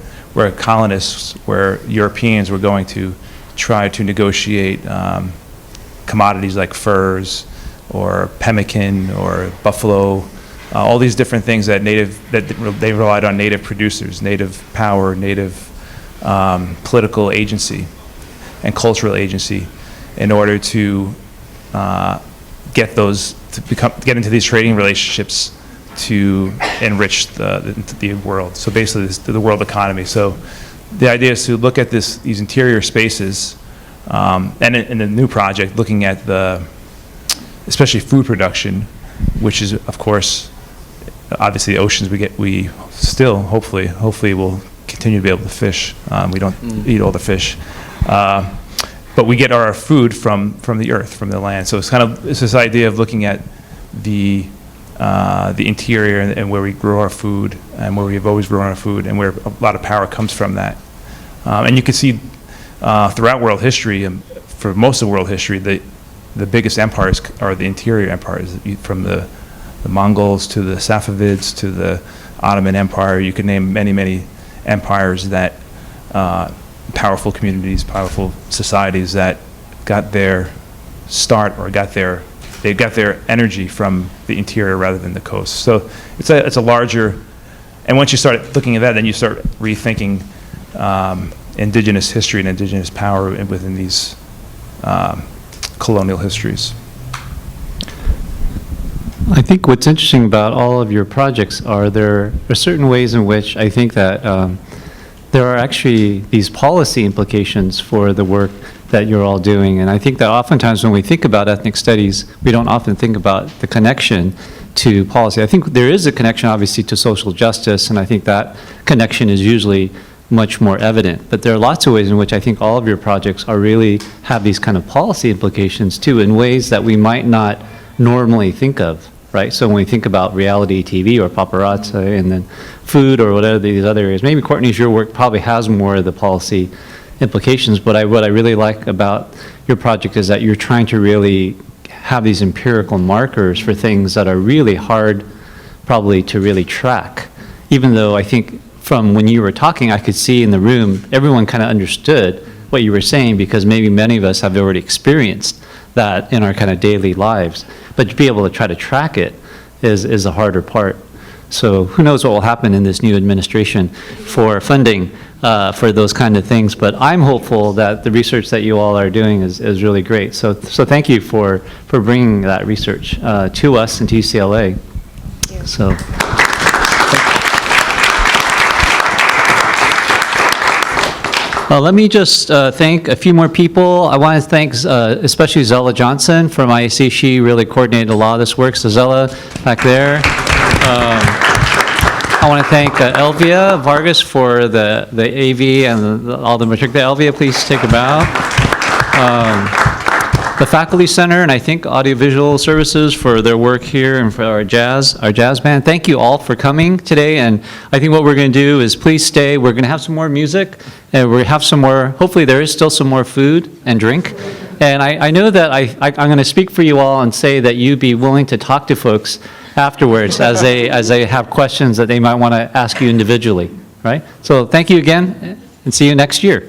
colonists, where Europeans were going to try to negotiate commodities like furs or pemmican or buffalo, all these different things that they relied on native producers, native power, native political agency and cultural agency in order to get into these trading relationships to enrich the world. So basically the world economy. So the idea is to look at these interior spaces, and in the new project, looking at especially food production, which is of course, obviously the oceans we still hopefully will continue to be able to fish. We don't eat all the fish, but we get our food from the earth, from the land. So it's this idea of looking at the interior and where we grow our food and where we've always grown our food and where a lot of power comes from that. And you can see throughout world history, and for most of world history, the biggest empires are the interior empires, from the Mongols to the Safavids to the Ottoman Empire. You could name many empires that powerful communities, powerful societies that got their start or they got their energy from the interior rather than the coast. So it's a larger, and once you start looking at that, then you start rethinking indigenous history and indigenous power within these colonial histories. I think what's interesting about all of your projects there are certain ways in which I think that there are actually these policy implications for the work that you're all doing. And I think that oftentimes when we think about ethnic studies, we don't often think about the connection to policy. I think there is a connection, obviously, to social justice, and I think that connection is usually much more evident. But there are lots of ways in which I think all of your projects really have these kind of policy implications, too, in ways that we might not normally think of. Right, so when we think about reality TV or paparazzi and then food or whatever these other areas, maybe Courtney's, your work probably has more of the policy implications, but what I really like about your project is that you're trying to really have these empirical markers for things that are really hard probably to really track, even though I think from when you were talking, I could see in the room, everyone kind of understood what you were saying because maybe many of us have already experienced that in our kind of daily lives. But to be able to try to track it is a harder part. So who knows what will happen in this new administration for funding for those kind of things. But I'm hopeful that the research that you all are doing is really great. So thank you for bringing that research to us and to UCLA. So. Let me just thank a few more people. I want to thank especially Zella Johnson from IAC. She really coordinated a lot of this work. So Zella, back there. I want to thank Elvia Vargas for the AV and all the material. Elvia, please take a bow. The Faculty Center and I think Audiovisual Services for their work here and for our jazz band. Thank you all for coming today, and I think what we're going to do is please stay. We're going to have some more music, and we're going to have some more, hopefully there is still some more food and drink. And I know that I'm going to speak for you all and say that you'd be willing to talk to folks afterwards as they have questions that they might want to ask you individually, right? So thank you again, and see you next year.